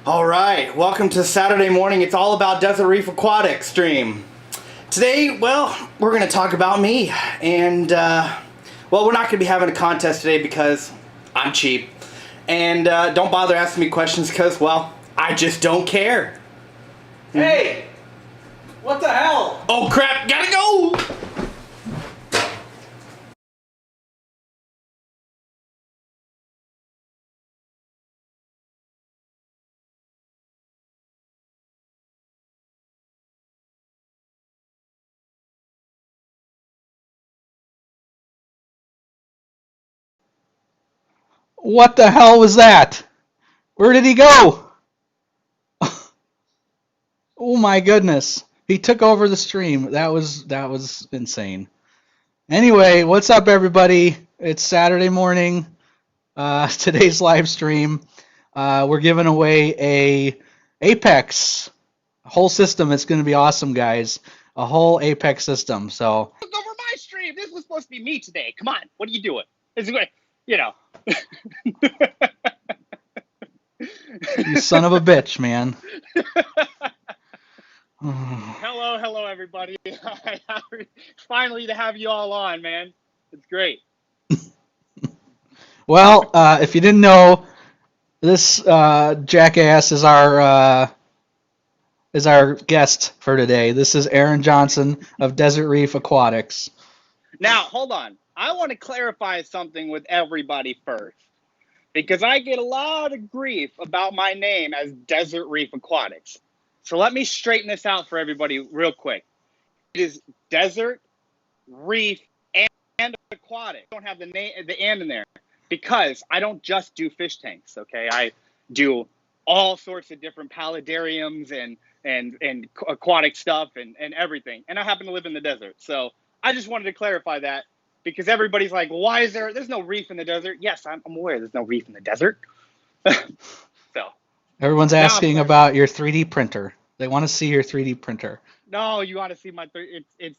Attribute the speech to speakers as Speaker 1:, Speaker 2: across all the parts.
Speaker 1: All right, welcome to Saturday morning. It's all about Desert Reef Aquatics stream. Today, well, we're going to talk about me. And, well, we're not going to be having a contest today because I'm cheap. And don't bother asking me questions because, well, I just don't care.
Speaker 2: Hey! What the hell?
Speaker 1: Oh, crap, gotta go!
Speaker 2: What the hell was that? Where did he go? Oh my goodness. He took over the stream. That was insane. Anyway, what's up everybody? It's Saturday morning. Today's live stream. We're giving away a Apex whole system. It's going to be awesome, guys. A whole Apex system. So
Speaker 3: Look over my stream. This was supposed to be me today. Come on, what are you doing? This is great. You know.
Speaker 2: you son of a bitch, man.
Speaker 3: Hello, everybody. Finally to have you all on, man. It's great.
Speaker 2: Well, if you didn't know, this jackass is our guest for today. This is Aaron Johnson of Desert Reef Aquatics.
Speaker 3: Now, hold on. I want to clarify something with everybody first, because I get a lot of grief about my name as Desert Reef Aquatics. So let me straighten this out for everybody real quick. It is Desert Reef and Aquatic. I don't have the and in there because I don't just do fish tanks. Okay, I do all sorts of different paludariums and aquatic stuff and everything. And I happen to live in the desert, so I just wanted to clarify that because everybody's like, why is there's no reef in the desert? Yes, I'm aware there's no reef in the desert. So
Speaker 2: everyone's asking about your 3D printer. They want to see your 3D printer.
Speaker 3: No, you want to see my it's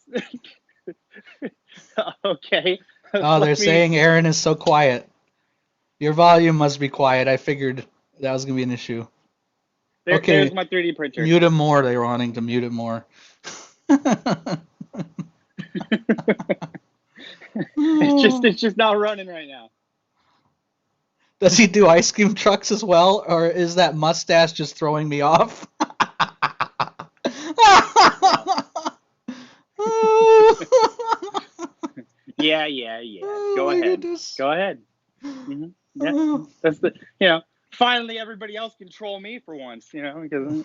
Speaker 3: okay.
Speaker 2: Oh, they're saying Aaron is so quiet. Your volume must be quiet. I figured that was gonna be an issue. Okay,
Speaker 3: there's my 3D printer.
Speaker 2: Mute him more. They were wanting to mute him more.
Speaker 3: It's just not running right now.
Speaker 2: Does he do ice cream trucks as well, or is that mustache just throwing me off?
Speaker 3: Yeah. Go ahead. Goodness. Go ahead. Mm-hmm. Yeah. That's the finally everybody else can troll me for once, because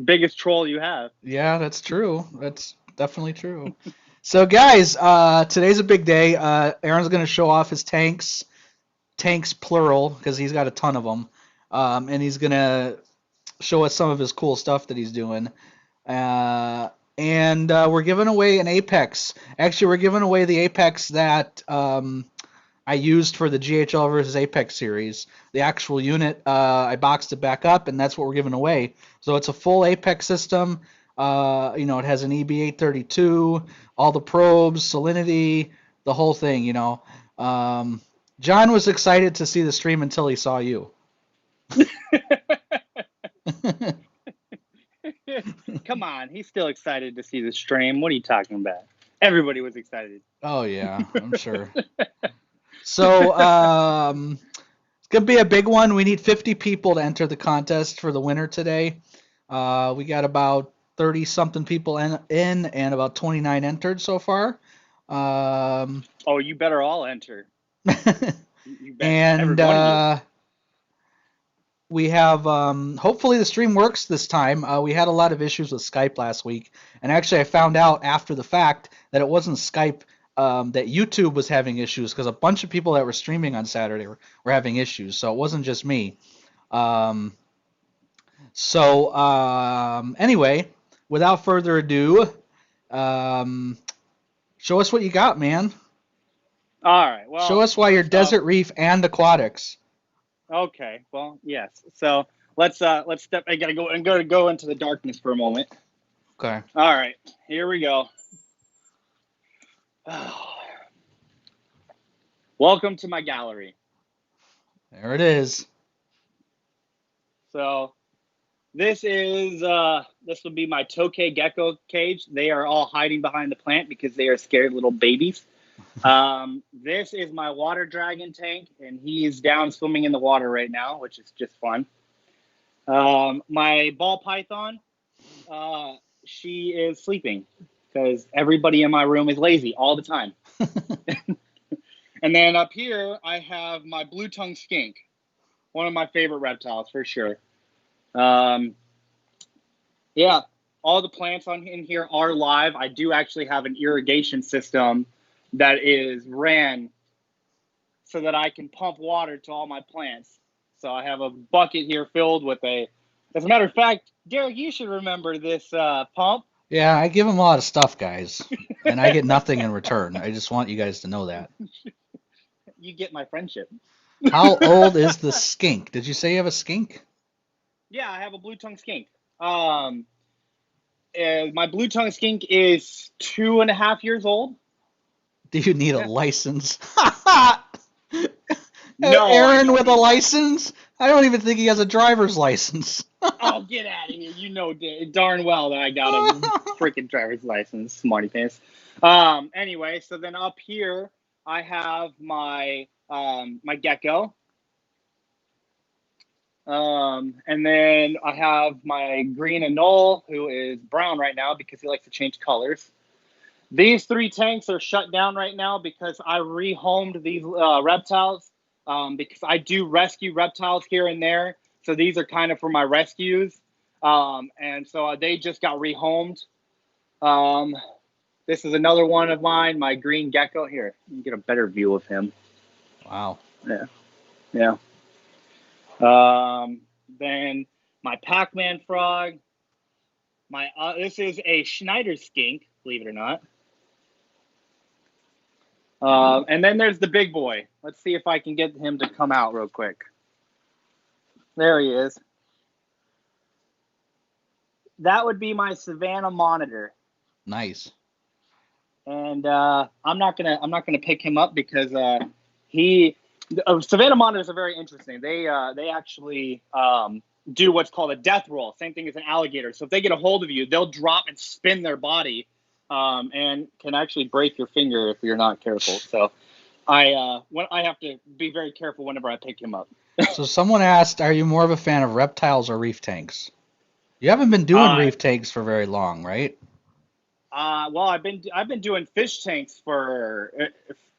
Speaker 3: biggest troll you have.
Speaker 2: Yeah, that's true. That's definitely true. So guys, today's a big day. Aaron's going to show off his tanks plural, because he's got a ton of them, and he's going to show us some of his cool stuff that he's doing. And we're giving away an Apex. Actually, we're giving away the Apex that I used for the GHL versus Apex series. The actual unit, I boxed it back up, and that's what we're giving away. So it's a full Apex system. It has an EB832, all the probes, salinity, the whole thing. John was excited to see the stream until he saw you.
Speaker 3: Come on, he's still excited to see the stream. What are you talking about? Everybody was excited.
Speaker 2: Oh yeah, I'm sure. So it's gonna be a big one. We need 50 people to enter the contest for the winner today. We got about 30 something people in and about 29 entered so far.
Speaker 3: Oh, you better all enter. You
Speaker 2: and we have hopefully the stream works this time. We had a lot of issues with Skype last week, and actually I found out after the fact that it wasn't Skype, that YouTube was having issues, because a bunch of people that were streaming on Saturday were having issues, so it wasn't just me. Anyway, without further ado, show us what you got, man.
Speaker 3: All right. Well,
Speaker 2: show us why you're Desert Reef and Aquatics.
Speaker 3: Okay. Well, yes. So let's step. I gotta go into the darkness for a moment.
Speaker 2: Okay.
Speaker 3: All right. Here we go. Welcome to my gallery.
Speaker 2: There it is.
Speaker 3: So This would be my tokay gecko cage. They are all hiding behind the plant because they are scared little babies. This is my water dragon tank, and he's down swimming in the water right now, which is just fun. My ball python, she is sleeping because everybody in my room is lazy all the time. And then up here, I have my blue tongue skink, one of my favorite reptiles for sure. Yeah, all the plants in here are live. I do actually have an irrigation system that is ran so that I can pump water to all my plants. So I have a bucket here filled with as a matter of fact, Derek, you should remember this pump.
Speaker 2: Yeah, I give him a lot of stuff, guys, and I get nothing in return. I just want you guys to know that.
Speaker 3: You get my friendship.
Speaker 2: How old is the skink? Did you say you have a skink?
Speaker 3: Yeah, I have a blue tongue skink. My blue tongue skink is 2.5 years old.
Speaker 2: Do you need a license?
Speaker 3: No,
Speaker 2: Aaron with a license? I don't even think he has a driver's license.
Speaker 3: Oh, get out of here. You know darn well that I got a freaking driver's license, smarty pants. Anyway, so then up here I have my my gecko. And then I have my green anole, who is brown right now because he likes to change colors. These 3 tanks are shut down right now because I rehomed these reptiles because I do rescue reptiles here and there. So these are kind of for my rescues. And so they just got rehomed. This is another one of mine, my green gecko. Here, you can get a better view of him.
Speaker 2: Wow.
Speaker 3: Yeah. Yeah. Then my Pac-Man frog. This is a Schneider skink, believe it or not. And then there's the big boy. Let's see if I can get him to come out real quick. There he is. That would be my Savannah monitor.
Speaker 2: Nice.
Speaker 3: And I'm not gonna pick him up because Savannah monitors are very interesting. They actually do what's called a death roll. Same thing as an alligator. So if they get a hold of you, they'll drop and spin their body, and can actually break your finger if you're not careful. So I have to be very careful whenever I pick him up.
Speaker 2: So someone asked, are you more of a fan of reptiles or reef tanks? You haven't been doing reef tanks for very long, right?
Speaker 3: Well, I've been doing fish tanks for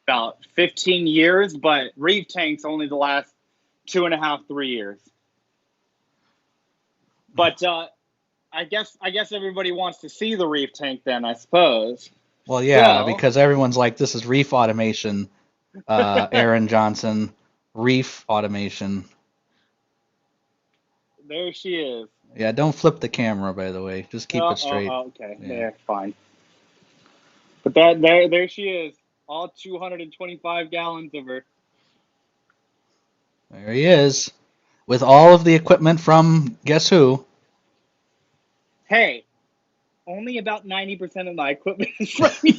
Speaker 3: about 15 years, but reef tanks only the last 2.5, 3 years. But I guess everybody wants to see the reef tank then, I suppose.
Speaker 2: Well, yeah,
Speaker 3: So,
Speaker 2: because everyone's like, this is reef automation, Aaron Johnson, reef automation.
Speaker 3: there she is.
Speaker 2: Yeah, don't flip the camera, by the way. Just keep it straight.
Speaker 3: Okay,
Speaker 2: Yeah.
Speaker 3: there, fine. But there she is, all 225 gallons of her.
Speaker 2: There he is, with all of the equipment from guess who?
Speaker 3: Hey, only about 90% of my equipment is from you.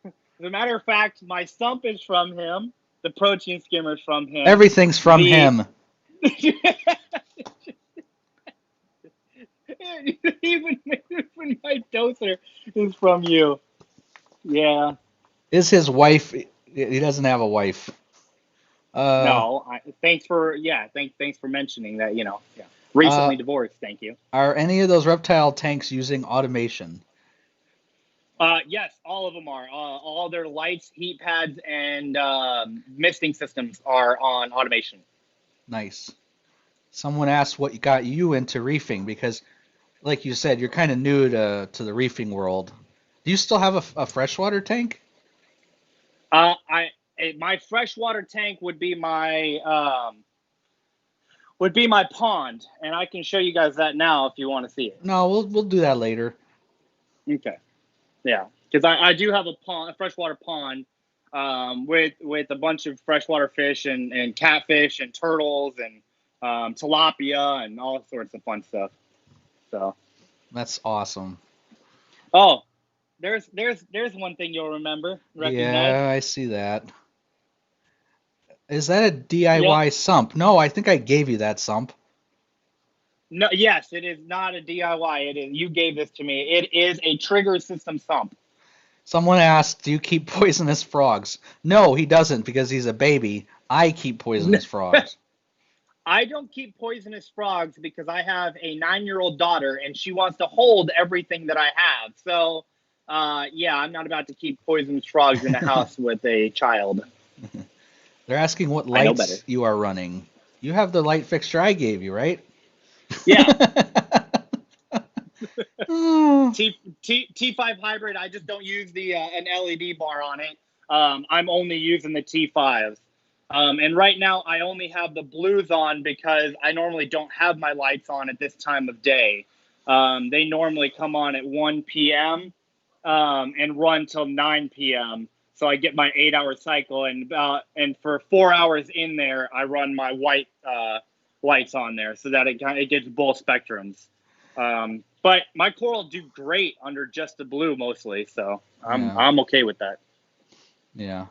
Speaker 3: As a matter of fact, my sump is from him. The protein skimmer is from him.
Speaker 2: Everything's from him.
Speaker 3: even my doser is from you. Yeah.
Speaker 2: Is his wife? He doesn't have a wife.
Speaker 3: No. Thanks for mentioning that. Yeah. Recently divorced. Thank you.
Speaker 2: Are any of those reptile tanks using automation?
Speaker 3: Yes, all of them are. All their lights, heat pads, and misting systems are on automation.
Speaker 2: Nice. Someone asked what got you into reefing because, like you said, you're kind of new to the reefing world. Do you still have a freshwater tank?
Speaker 3: My freshwater tank would be my pond, and I can show you guys that now if you want to see it.
Speaker 2: No, we'll do that later.
Speaker 3: Okay. Yeah, because I do have a freshwater pond, with a bunch of freshwater fish and catfish and turtles and tilapia and all sorts of fun stuff. So
Speaker 2: That's awesome.
Speaker 3: oh, there's one thing you'll recognize.
Speaker 2: Yeah, I see that. Is that a DIY sump? No, I think I gave you that sump.
Speaker 3: No, yes, it is not a DIY. It is. You gave this to me. It is a trigger system sump.
Speaker 2: Someone asked, "Do you keep poisonous frogs?" No, he doesn't because he's a baby. I keep poisonous frogs.
Speaker 3: I don't keep poisonous frogs because I have a 9-year-old daughter and she wants to hold everything that I have. So, yeah, I'm not about to keep poisonous frogs in a house with a child.
Speaker 2: They're asking what
Speaker 3: I know better.
Speaker 2: lights you are running. You have the light fixture I gave you, right?
Speaker 3: Yeah.
Speaker 2: Oh,
Speaker 3: T5 hybrid. I just don't use the an LED bar on it. I'm only using the T5s. And right now I only have the blues on because I normally don't have my lights on at this time of day. They normally come on at 1 p.m. And run till 9 p.m. So I get my 8-hour cycle, and for 4 hours in there, I run my white lights on there so that it gets both spectrums. But my coral do great under just the blue mostly, so I'm okay with that.
Speaker 2: yeah.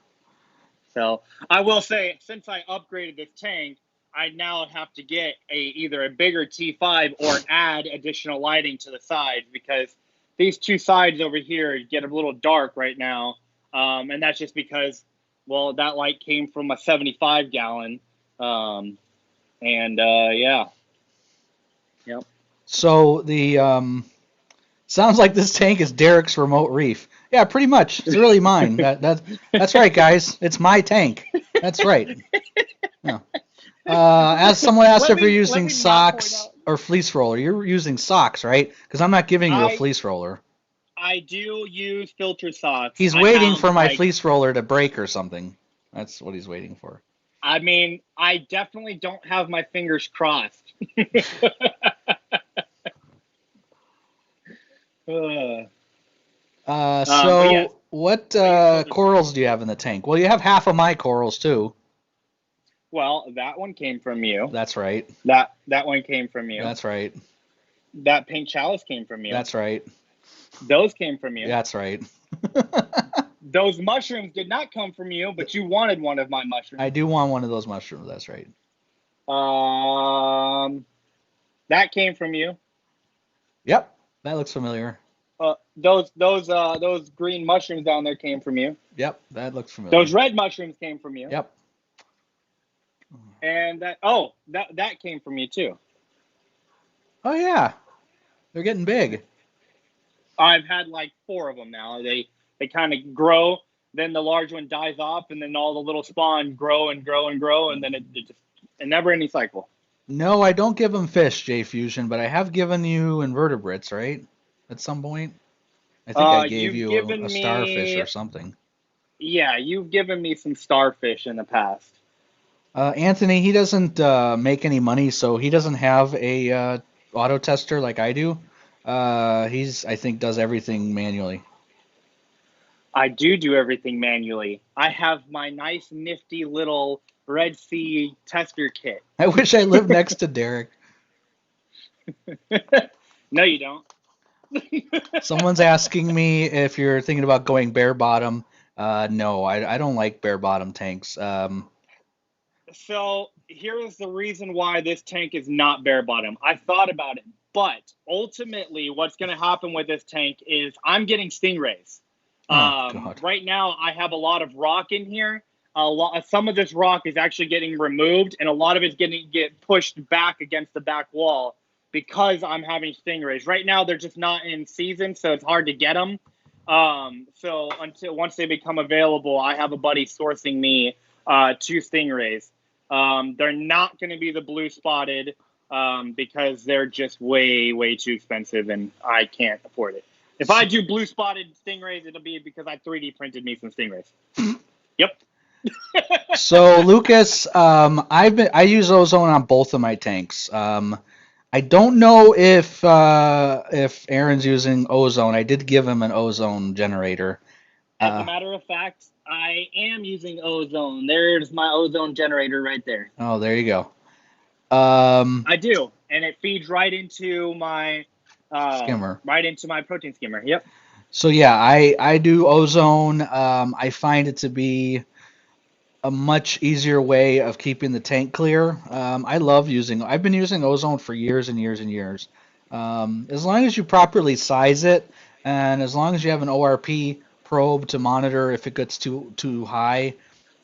Speaker 3: So I will say, since I upgraded this tank, I now have to get either a bigger T5 or add additional lighting to the sides because these two sides over here get a little dark right now, and that's just because, well, that light came from a 75 gallon, yeah, yep.
Speaker 2: So the sounds like this tank is Derek's remote reef. Yeah, pretty much. It's really mine. That's right, guys. It's my tank. That's right. Yeah. As someone asked if you're using socks or fleece roller, you're using socks, right? Because I'm not giving you a fleece roller.
Speaker 3: I do use filter socks.
Speaker 2: He's waiting for my fleece roller to break or something. That's what he's waiting for.
Speaker 3: I mean, I definitely don't have my fingers crossed.
Speaker 2: So what corals do you have in the tank? Well, you have half of my corals too.
Speaker 3: Well, that one came from you.
Speaker 2: That's right.
Speaker 3: That one came from you.
Speaker 2: That's right.
Speaker 3: That pink chalice came from you.
Speaker 2: That's right.
Speaker 3: Those came from you.
Speaker 2: That's right.
Speaker 3: Those mushrooms did not come from you, but you wanted one of my mushrooms.
Speaker 2: I do want one of those mushrooms. That's right.
Speaker 3: That came from you.
Speaker 2: Yep, that looks familiar.
Speaker 3: Those green mushrooms down there came from you.
Speaker 2: Yep, that looks familiar.
Speaker 3: Those red mushrooms came from you.
Speaker 2: Yep.
Speaker 3: And that came from you too.
Speaker 2: Oh yeah, they're getting big.
Speaker 3: I've had like 4 of them now. They kind of grow, then the large one dies off, and then all the little spawn grow and grow and grow, and then it just a never-ending cycle.
Speaker 2: No, I don't give them fish, J Fusion, but I have given you invertebrates, right? At some point, I think I gave you a starfish or something.
Speaker 3: Yeah, you've given me some starfish in the past.
Speaker 2: Anthony, he doesn't make any money, so he doesn't have a auto tester like I do. I think, does everything manually.
Speaker 3: I do everything manually. I have my nice, nifty little Red Sea tester kit.
Speaker 2: I wish I lived next to Derek.
Speaker 3: No, you don't.
Speaker 2: Someone's asking me if you're thinking about going bare bottom. No, I don't like bare bottom tanks.
Speaker 3: So here is the reason why this tank is not bare bottom. I thought about it, but ultimately what's going to happen with this tank is I'm getting stingrays. Right now I have a lot of rock in here. Some of this rock is actually getting removed, and a lot of it's get pushed back against the back wall because I'm having stingrays. Right now they're just not in season, so it's hard to get them. So once they become available, I have a buddy sourcing me 2 stingrays. They're not going to be the blue spotted because they're just way too expensive, and I can't afford it. If I do blue spotted stingrays, it'll be because I 3D printed me some stingrays. Yep.
Speaker 2: So Lucas, I use ozone on both of my tanks. I don't know if Aaron's using ozone. I did give him an ozone generator.
Speaker 3: As a matter of fact, I am using ozone. There's my ozone generator right there.
Speaker 2: Oh, there you go.
Speaker 3: I do, and it feeds right into my
Speaker 2: skimmer.
Speaker 3: Right into my protein skimmer. Yep.
Speaker 2: So yeah, I do ozone. I find it to be a much easier way of keeping the tank clear. I've been using ozone for years and years and years. As long as you properly size it, and as long as you have an ORP probe to monitor if it gets too high,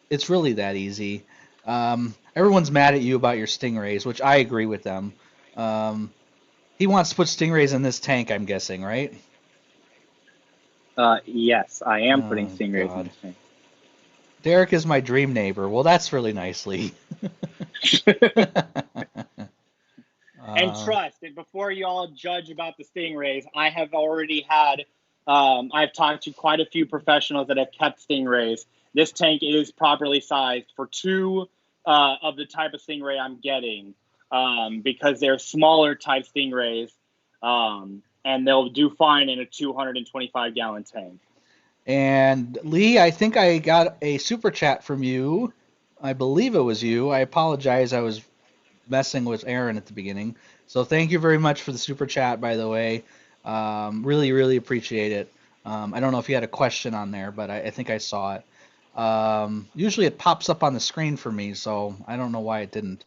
Speaker 2: it's really that easy. Everyone's mad at you about your stingrays, which I agree with them. Um, he wants to put stingrays in this tank, I'm guessing, right?
Speaker 3: Yes, I am putting
Speaker 2: Oh
Speaker 3: stingrays in
Speaker 2: God.
Speaker 3: this thing.
Speaker 2: Derek is my dream neighbor. Well, that's really nicely.
Speaker 3: And
Speaker 2: uh,
Speaker 3: trust, and before you all judge about the stingrays, I have already had, I've talked to quite a few professionals that have kept stingrays. This tank is properly sized for two of the type of stingray I'm getting, because they're smaller type stingrays, and they'll do fine in a 225-gallon tank.
Speaker 2: and Lee, I think I got a super chat from you. I believe it was you. I apologize. I was messing with Aaron at the beginning. So thank you very much for the super chat, by the way. Really, really appreciate it. I don't know if you had a question on there, but I think I saw it. Usually it pops up on the screen for me, so I don't know why it didn't.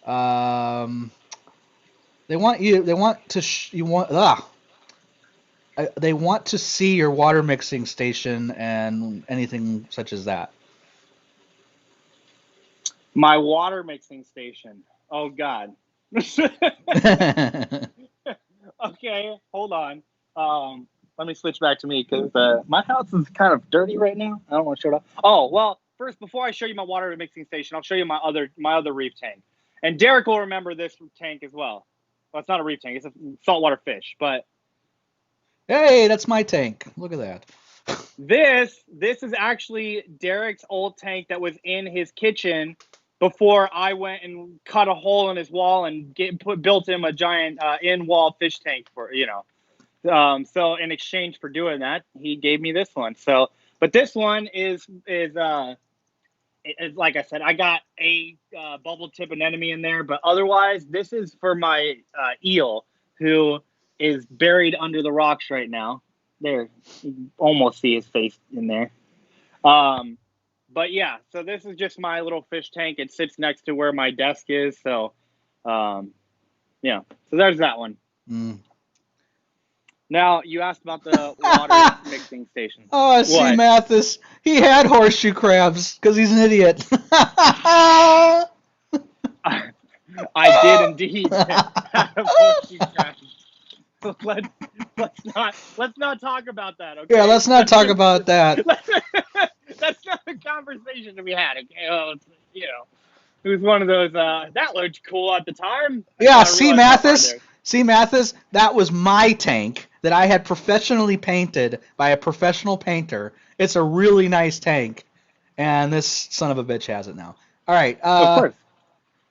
Speaker 2: Um, they want you. They want to. You want. They want to see your water mixing station and anything such as that.
Speaker 3: My water mixing station. Oh God. Okay, hold on. Let me switch back to me because my house is kind of dirty right now. I don't want to show it off. Oh well, first before I show you my water mixing station, I'll show you my other reef tank. And Derek will remember this tank as well. Well, it's not a reef tank; it's a saltwater fish. But
Speaker 2: Hey, that's my tank. Look at that.
Speaker 3: this is actually Derek's old tank that was in his kitchen before I went and cut a hole in his wall and built him a giant in-wall fish tank for. So in exchange for doing that, he gave me this one. So, but this one is like I said, I got a bubble tip anemone in there, but otherwise, this is for my eel who is buried under the rocks right now. There, you can almost see his face in there. Um, but yeah, so this is just my little fish tank. It sits next to where my desk is. So, um, yeah, so there's that one.
Speaker 2: Mm.
Speaker 3: Now, you asked about the water mixing station.
Speaker 2: Oh, see,
Speaker 3: What?
Speaker 2: Mathis, he had horseshoe crabs because he's an idiot.
Speaker 3: I did indeed have horseshoe crabs. So let's not talk about that, okay?
Speaker 2: Yeah, let's not talk about that.
Speaker 3: That's not a conversation to be had, okay? Well, it was one of those. That looked cool at the time.
Speaker 2: Yeah,
Speaker 3: I realized how hard they.
Speaker 2: see, Mathis, that was my tank that I had professionally painted by a professional painter. It's a really nice tank, and this son of a bitch has it now. All right,
Speaker 3: Of course.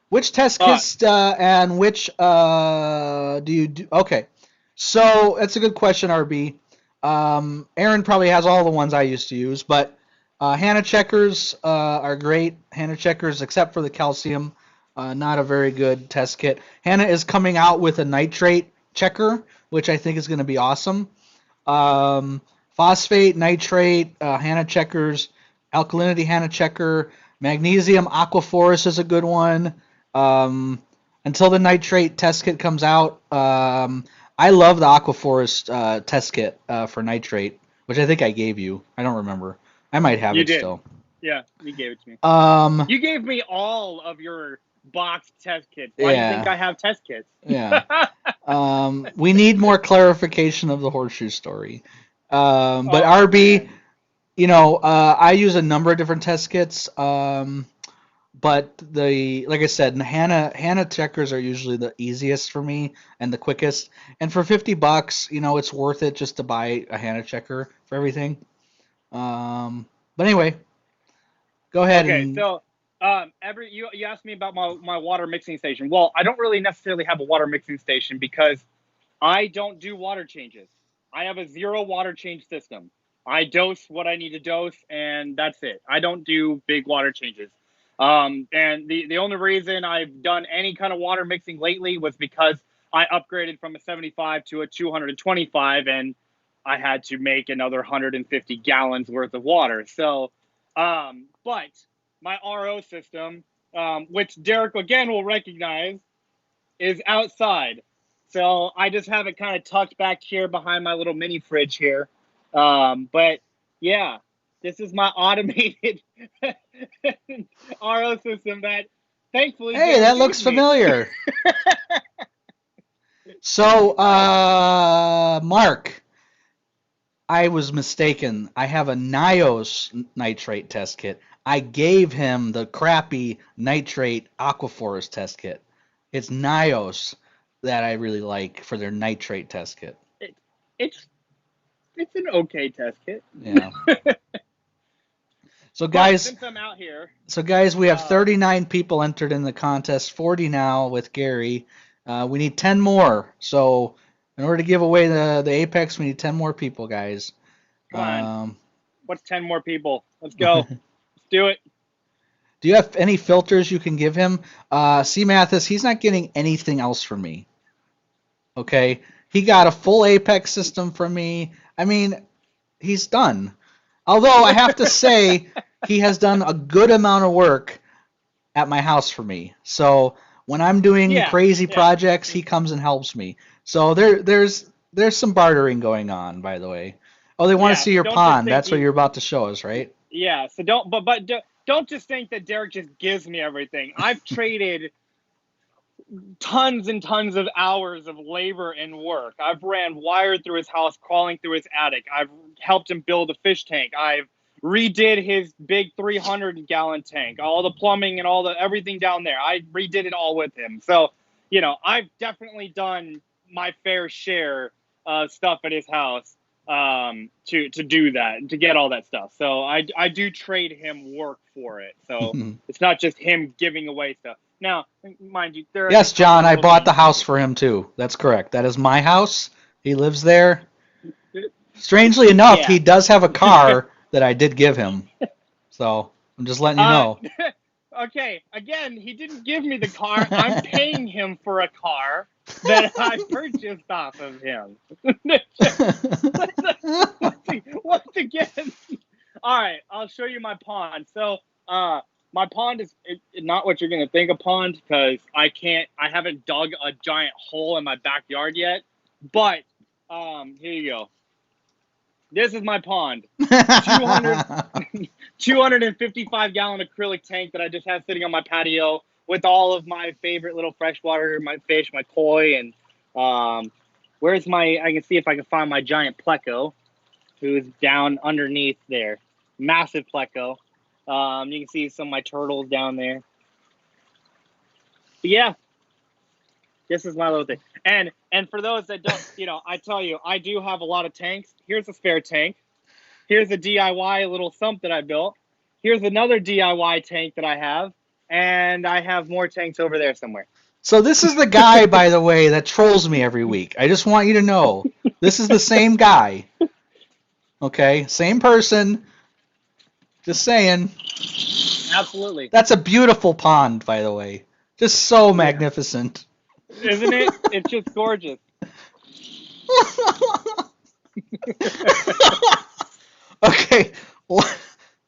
Speaker 2: which test
Speaker 3: Uh,
Speaker 2: kits and which do you do? Okay, so that's a good question, RB. Aaron probably has all the ones I used to use, but Hannah checkers are great. Hannah checkers, except for the calcium, not a very good test kit. Hannah is coming out with a nitrate checker, which I think is going to be awesome. Phosphate, nitrate, Hannah checkers, alkalinity Hannah checker, magnesium aquaforest is a good one. Until the nitrate test kit comes out, I love the aquaforest test kit for nitrate, which I think I gave you. I don't remember. I might have
Speaker 3: you
Speaker 2: it
Speaker 3: did.
Speaker 2: still.
Speaker 3: Yeah, you gave it to me.
Speaker 2: Um,
Speaker 3: You gave me all of your box test kits. Why do you think
Speaker 2: yeah,
Speaker 3: I have test kits?
Speaker 2: yeah. We need more clarification of the horseshoe story. But
Speaker 3: Oh
Speaker 2: RB,
Speaker 3: man.
Speaker 2: I use a number of different test kits. But like I said, Hannah checkers are usually the easiest for me and the quickest. And for $50, it's worth it just to buy a Hannah checker for everything. But anyway, go ahead
Speaker 3: Okay,
Speaker 2: and
Speaker 3: so you asked me about my water mixing station. Well, I don't really necessarily have a water mixing station because I don't do water changes. I have a zero water change system. I dose what I need to dose, and that's it. I don't do big water changes. And the only reason I've done any kind of water mixing lately was because I upgraded from a 75 to a 225, and I had to make another 150 gallons worth of water. So, but my RO system, which Derek again will recognize, is outside. So I just have it kind of tucked back here behind my little mini fridge here. But yeah, this is my automated RO system that thankfully
Speaker 2: Hey,
Speaker 3: Derek
Speaker 2: that looks
Speaker 3: gave me.
Speaker 2: familiar. So, Mark, I was mistaken. I have a Nios nitrate test kit. I gave him the crappy nitrate Aquaforest test kit. It's Nios that I really like for their nitrate test kit.
Speaker 3: It's an okay test kit.
Speaker 2: Yeah. So
Speaker 3: But
Speaker 2: guys,
Speaker 3: since I'm out here,
Speaker 2: we have 39 people entered in the contest, 40 now with Gary. We need 10 more. So in order to give away the Apex, we need 10 more people, guys.
Speaker 3: come on. What's 10 more people? Let's go. Let's do it.
Speaker 2: Do you have any filters you can give him? C. Mathis, he's not getting anything else from me. Okay? He got a full Apex system from me. I mean, he's done. Although I have to say, he has done a good amount of work at my house for me. So when I'm doing crazy projects, he comes and helps me. So there's some bartering going on, by the way. Oh, they want to see your pond. That's what you're about to show us, right?
Speaker 3: Yeah. So don't just think that Derek just gives me everything. I've traded tons and tons of hours of labor and work. I've ran wire through his house, crawling through his attic. I've helped him build a fish tank. I've redid his big 300-gallon tank, all the plumbing and everything down there. I redid it all with him. So, I've definitely done my fair share of stuff at his house to do that, to get all that stuff. So I do trade him work for it. So it's not just him giving away stuff. Now, mind you,
Speaker 2: yes, John, I bought the house for him too. That's correct. That is my house. He lives there. Strangely enough, he does have a car that I did give him. So I'm just letting you know.
Speaker 3: Okay, again, he didn't give me the car. I'm paying him for a car that I purchased off of him. Once again. All right, I'll show you my pond. So, my pond is not what you're going to think a pond, because I haven't dug a giant hole in my backyard yet. But here you go. This is my pond. 255-gallon acrylic tank that I just have sitting on my patio with all of my favorite little freshwater, my fish, my koi, and where's I can see if I can find my giant pleco, who's down underneath there. Massive pleco. You can see some of my turtles down there. But yeah, this is my little thing. And for those that don't, I tell you, I do have a lot of tanks. Here's a spare tank. Here's a DIY little sump that I built. Here's another DIY tank that I have. And I have more tanks over there somewhere.
Speaker 2: So this is the guy, by the way, that trolls me every week. I just want you to know. This is the same guy. Okay? Same person. Just saying.
Speaker 3: Absolutely.
Speaker 2: That's a beautiful pond, by the way. Just so magnificent.
Speaker 3: Isn't it? It's just gorgeous.
Speaker 2: Okay.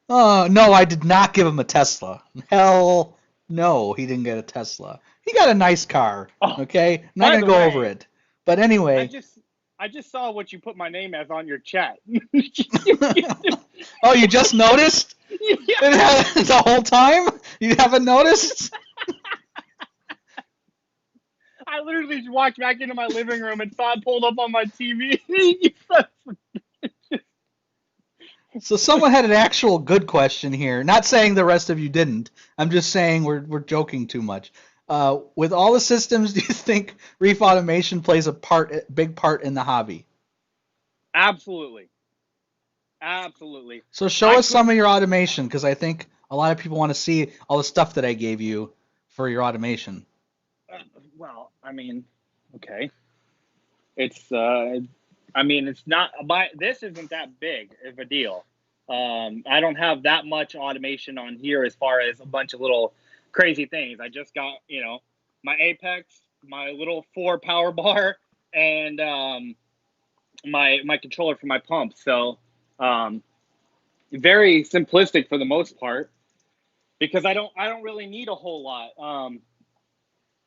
Speaker 2: Oh, no, I did not give him a Tesla. Hell no, he didn't get a Tesla. He got a nice car. Okay? I'm not going to go over it. But anyway.
Speaker 3: I just saw what you put my name as on your chat.
Speaker 2: Oh, you just noticed?
Speaker 3: Yeah.
Speaker 2: The whole time? You haven't noticed?
Speaker 3: I literally just walked back into my living room and saw it pulled up on my TV.
Speaker 2: So someone had an actual good question here. Not saying the rest of you didn't. I'm just saying we're joking too much. With all the systems, do you think reef automation plays a big part in the hobby?
Speaker 3: Absolutely. Absolutely.
Speaker 2: So show us some of your automation, because I think a lot of people want to see all the stuff that I gave you for your automation.
Speaker 3: Well, I mean, okay. It's it's not this isn't that big of a deal. I don't have that much automation on here as far as a bunch of little crazy things. I just got, my Apex, my little 4 power bar, and my controller for my pump. So very simplistic for the most part. because I don't really need a whole lot.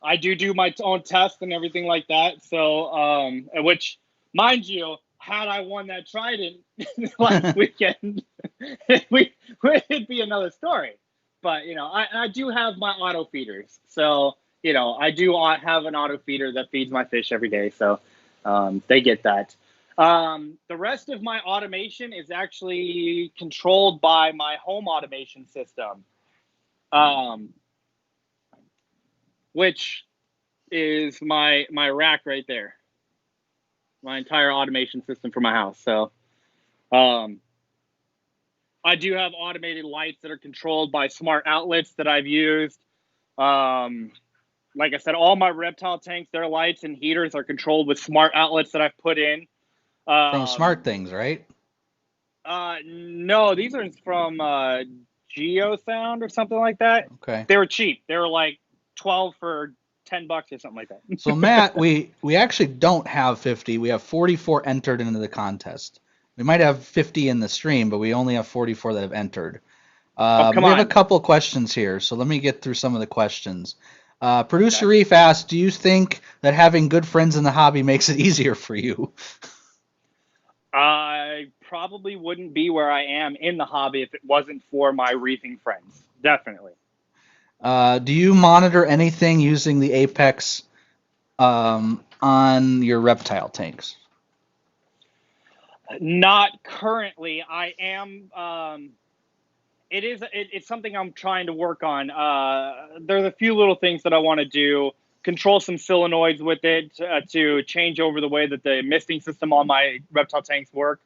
Speaker 3: I do my own tests and everything like that. So, which, mind you, had I won that Trident last weekend, it'd be another story. But I do have my auto feeders. So I do have an auto feeder that feeds my fish every day. So they get that. The rest of my automation is actually controlled by my home automation system. Which is my rack right there, my entire automation system for my house. So I do have automated lights that are controlled by smart outlets that I've used. Like I said, all my reptile tanks, their lights and heaters are controlled with smart outlets that I've put in.
Speaker 2: From Smart Things, right?
Speaker 3: No, these are from GeoSound or something like that.
Speaker 2: Okay.
Speaker 3: They were cheap. They were like 12 for $10 or something like that.
Speaker 2: So Matt, we actually don't have 50. We have 44 entered into the contest. We might have 50 in the stream, but we only have 44 that have entered. We have a couple questions here, so let me get through some of the questions. Producer Reef asked, do you think that having good friends in the hobby makes it easier for you?
Speaker 3: I probably wouldn't be where I am in the hobby if it wasn't for my reefing friends. Definitely.
Speaker 2: Do you monitor anything using the Apex on your reptile tanks?
Speaker 3: Not currently. I am. It's something I'm trying to work on. There's a few little things that I want to do. Control some solenoids with it to change over the way that the misting system on my reptile tanks work.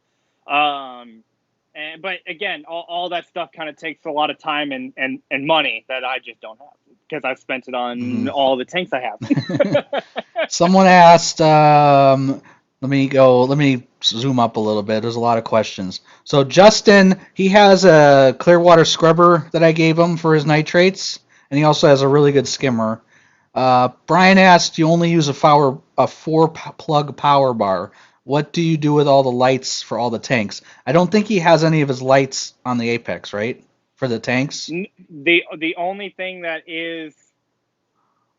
Speaker 3: But again, all that stuff kind of takes a lot of time and money that I just don't have because I've spent it on all the tanks I have.
Speaker 2: Someone asked, let me zoom up a little bit. There's a lot of questions. So Justin, he has a Clearwater scrubber that I gave him for his nitrates, and he also has a really good skimmer. Brian asked, you only use a 4-plug power bar. What do you do with all the lights for all the tanks? I don't think he has any of his lights on the Apex, right? For the tanks?
Speaker 3: The only thing that is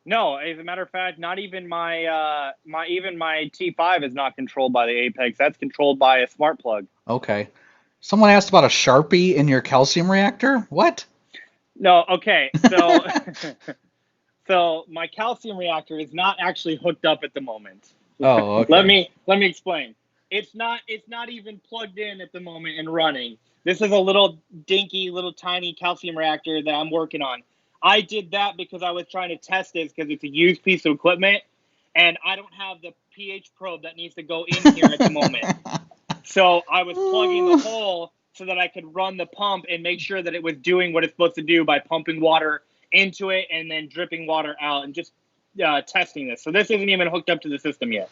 Speaker 3: no, as a matter of fact, not even my my T5 is not controlled by the Apex. That's controlled by a smart plug.
Speaker 2: Okay. Someone asked about a Sharpie in your calcium reactor? What?
Speaker 3: No, okay. So so my calcium reactor is not actually hooked up at the moment.
Speaker 2: Oh, okay.
Speaker 3: Let me explain. It's not even plugged in at the moment and running. This is a little dinky, little tiny calcium reactor that I'm working on. I did that because I was trying to test this because it's a used piece of equipment, and I don't have the pH probe that needs to go in here at the moment. So I was plugging the hole so that I could run the pump and make sure that it was doing what it's supposed to do by pumping water into it and then dripping water out and just testing this. So this isn't even hooked up to the system yet.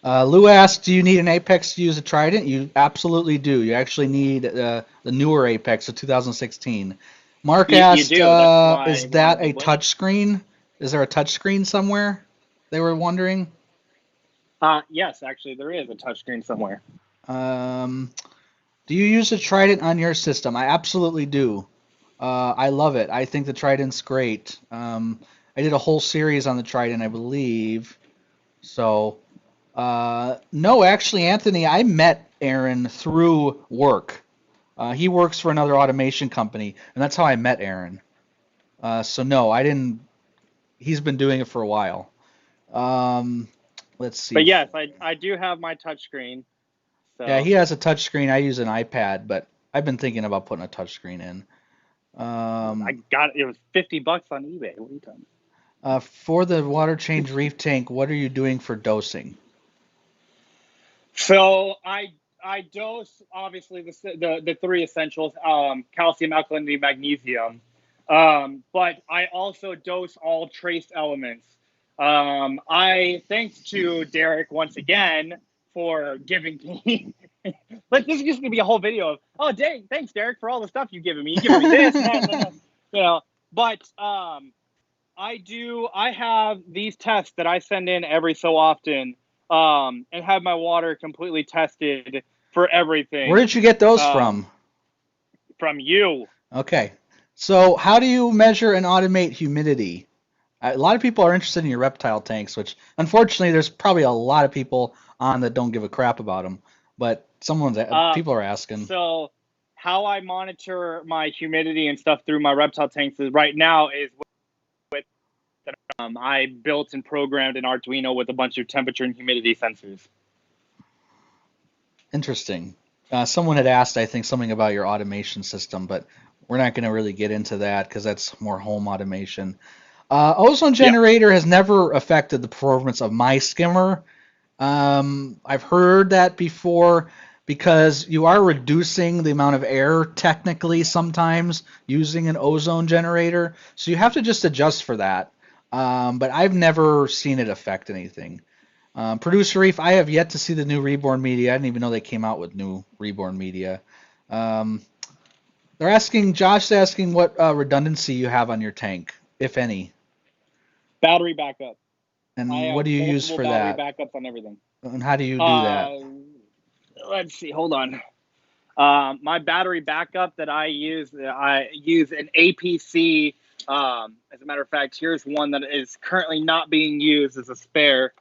Speaker 2: Lou asked, do you need an Apex to use a Trident? You absolutely do. You actually need the newer Apex of 2016. Mark asked, is that a touch screen? Is there a touch screen somewhere? They were wondering.
Speaker 3: Yes, actually, there is a touch screen somewhere.
Speaker 2: Do you use a Trident on your system? I absolutely do. I love it. I think the Trident's great. I did a whole series on the Trident, I believe. So, no, actually, Anthony, I met Aaron through work. He works for another automation company, and that's how I met Aaron. So no, I didn't. He's been doing it for a while. Let's see.
Speaker 3: But yes, I do have my touchscreen. So.
Speaker 2: Yeah, he has a touchscreen. I use an iPad, but I've been thinking about putting a touchscreen in.
Speaker 3: I got it was $50 on eBay. What are you talking
Speaker 2: about? For the water change reef tank, what are you doing for dosing?
Speaker 3: So I dose obviously the three essentials: calcium, alkalinity, magnesium. But I also dose all trace elements. I thanks to Derek once again for giving me. Like this is just gonna be a whole video of thanks Derek for all the stuff you've given me. You've given me this, that. But I have these tests that I send in every so often. And have my water completely tested for everything.
Speaker 2: Where did you get those from?
Speaker 3: From you.
Speaker 2: Okay. So how do you measure and automate humidity? A lot of people are interested in your reptile tanks, which unfortunately there's probably a lot of people on that don't give a crap about them. But people are asking.
Speaker 3: So how I monitor my humidity and stuff through my reptile tanks is right now is with I built and programmed an Arduino with a bunch of temperature and humidity sensors.
Speaker 2: Interesting. Someone had asked, I think, something about your automation system, but we're not going to really get into that because that's more home automation. Ozone generator has never affected the performance of my skimmer. I've heard that before because you are reducing the amount of air technically sometimes using an ozone generator. So you have to just adjust for that. But I've never seen it affect anything. Producer Reef, I have yet to see the new Reborn media. I didn't even know they came out with new Reborn media. Josh's asking what redundancy you have on your tank, if any.
Speaker 3: Battery backup.
Speaker 2: And
Speaker 3: I
Speaker 2: what do you use for that?
Speaker 3: Battery backups on everything.
Speaker 2: And how do you do that?
Speaker 3: Let's see. Hold on. My battery backup that I use an APC. As a matter of fact, here's one that is currently not being used as a spare.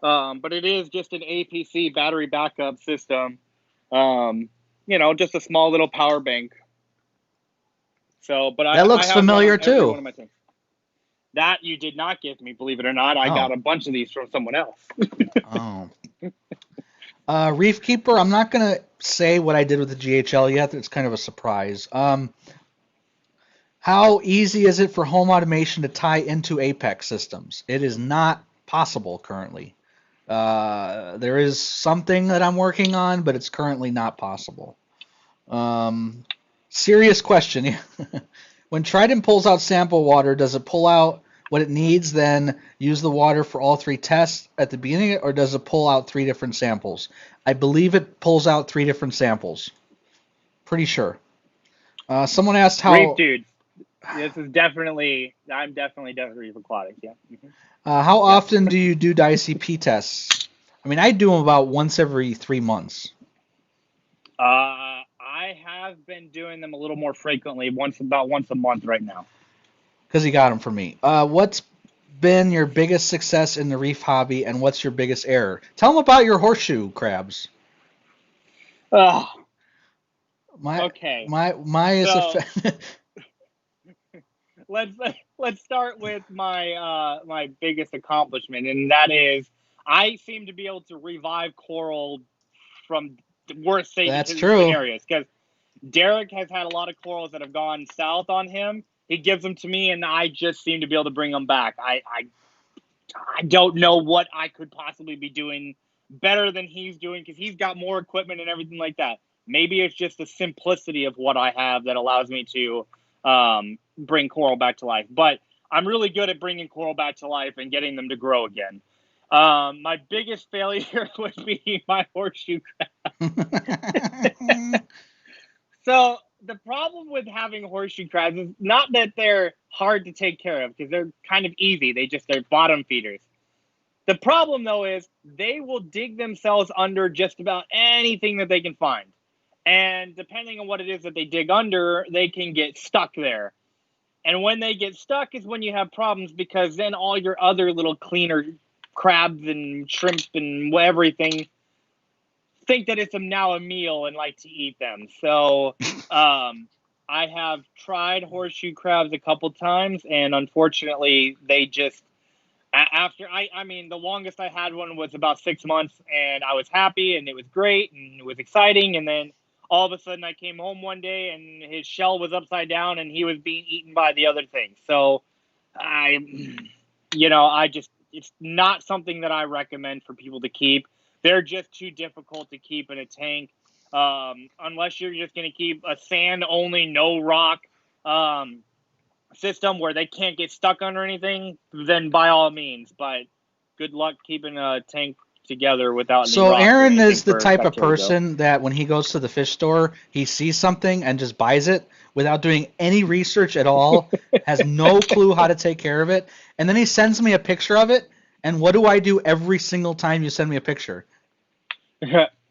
Speaker 3: But it is just an APC battery backup system. Just a small little power bank. So, but
Speaker 2: that looks familiar too.
Speaker 3: One of my tanks. That you did not give me, believe it or not. I got a bunch of these from someone else.
Speaker 2: Reef Keeper, I'm not going to say what I did with the GHL yet. It's kind of a surprise. How easy is it for home automation to tie into Apex systems? It is not possible currently. There is something that I'm working on, but it's currently not possible. Serious question. When Trident pulls out sample water, does it pull out what it needs, then use the water for all three tests at the beginning, or does it pull out 3 different samples? I believe it pulls out 3 different samples. Pretty sure. Someone asked how...
Speaker 3: Reef dude, I'm definitely Desert Reef Aquatics, yeah. Mm-hmm.
Speaker 2: How often do you do ICP tests? I mean, I do them about once every 3 months.
Speaker 3: I have been doing them a little more frequently, about once a month right now.
Speaker 2: Because he got them for me. What's been your biggest success in the reef hobby, and what's your biggest error? Tell them about your horseshoe crabs.
Speaker 3: Okay. Let's start with my biggest accomplishment, and that is I seem to be able to revive coral from the worst scenarios. Because Derek has had a lot of corals that have gone south on him. He gives them to me, and I just seem to be able to bring them back. I don't know what I could possibly be doing better than he's doing because he's got more equipment and everything like that. Maybe it's just the simplicity of what I have that allows me to bring coral back to life. But I'm really good at bringing coral back to life and getting them to grow again. My biggest failure would be my horseshoe crab. So the problem with having horseshoe crabs is not that they're hard to take care of because they're kind of easy. They're bottom feeders. The problem, though, is they will dig themselves under just about anything that they can find. And depending on what it is that they dig under, they can get stuck there. And when they get stuck is when you have problems because then all your other little cleaner crabs and shrimp and everything think that it's now a meal and like to eat them. So I have tried horseshoe crabs a couple times, and unfortunately they just the longest I had one was about 6 months, and I was happy and it was great and it was exciting, and then all of a sudden I came home one day and his shell was upside down and he was being eaten by the other thing. So it's not something that I recommend for people to keep. They're just too difficult to keep in a tank. Unless you're just going to keep a sand only, no rock system where they can't get stuck under anything, then by all means. But good luck keeping a tank together without any
Speaker 2: So
Speaker 3: rock
Speaker 2: Aaron is the type of person that when he goes to the fish store, he sees something and just buys it without doing any research at all, has no clue how to take care of it, and then he sends me a picture of it, and what do I do every single time you send me a picture?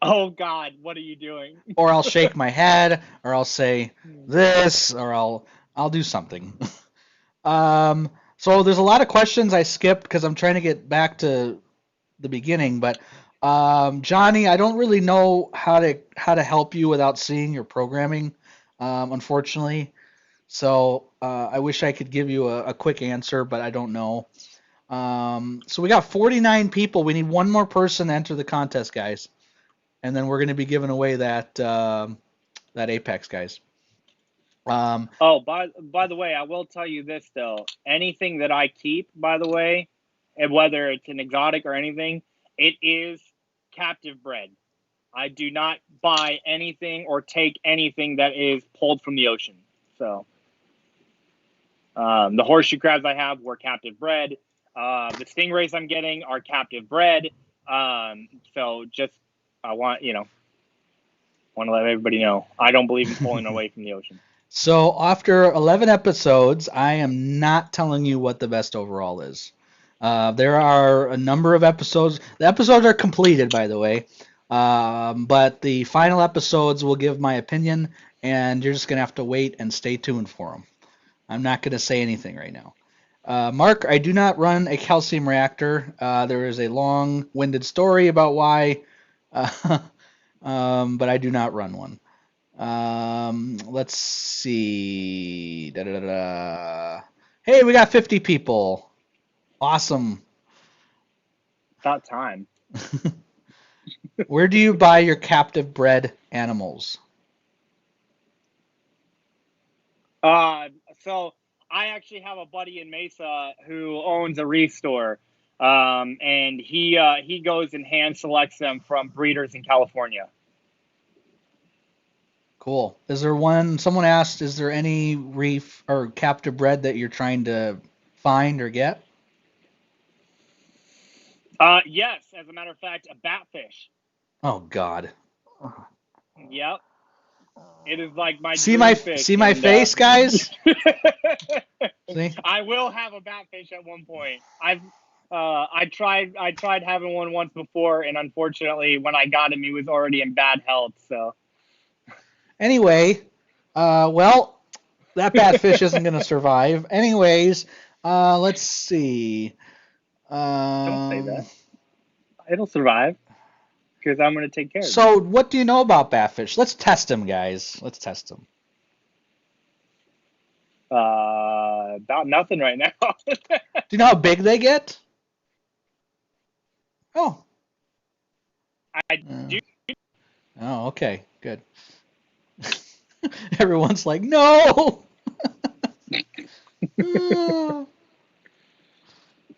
Speaker 3: Oh God, what are you doing?
Speaker 2: Or I'll shake my head, or I'll say this, or I'll I'll do something. So there's a lot of questions I skipped because I'm trying to get back to the beginning, but Johnny, I don't really know how to help you without seeing your programming, unfortunately. So I wish I could give you a quick answer, but I don't know. So we got 49 people. We need one more person to enter the contest, guys, and then we're going to be giving away that Apex, guys.
Speaker 3: Oh, by the way, I will tell you this though. Anything that I keep, by the way, and whether it's an exotic or anything, it is captive bred. I do not buy anything or take anything that is pulled from the ocean. So the horseshoe crabs I have were captive bred. The stingrays I'm getting are captive bred. So just I want to let everybody know I don't believe in pulling away from the ocean.
Speaker 2: So after 11 episodes, I am not telling you what the best overall is. There are a number of episodes. The episodes are completed, by the way. But the final episodes will give my opinion, and you're just going to have to wait and stay tuned for them. I'm not going to say anything right now. Mark, I do not run a calcium reactor. There is a long-winded story about why, but I do not run one. Let's see. Da-da-da-da. Hey, we got 50 people. Awesome.
Speaker 3: About time.
Speaker 2: Where do you buy your captive bred animals?
Speaker 3: So I actually have a buddy in Mesa who owns a reef store, and he goes and hand selects them from breeders in California.
Speaker 2: Cool. Is there one? Someone asked, is there any reef or captive bred that you're trying to find or get?
Speaker 3: Yes, as a matter of fact, a batfish.
Speaker 2: Oh God.
Speaker 3: Yep. It is like my
Speaker 2: See
Speaker 3: dream
Speaker 2: my
Speaker 3: fish.
Speaker 2: see my face, guys. See?
Speaker 3: I will have a batfish at one point. I tried having one once before, and unfortunately, when I got him, he was already in bad health. So
Speaker 2: Anyway, well, that batfish isn't going to survive. Anyways, let's see.
Speaker 3: don't say that. It'll survive because I'm going to take care of it.
Speaker 2: So, what do you know about batfish? Let's test them, guys. Let's test them.
Speaker 3: About nothing right now.
Speaker 2: Do you know how big they get? Oh.
Speaker 3: I do.
Speaker 2: Oh, okay, good. Everyone's like, no.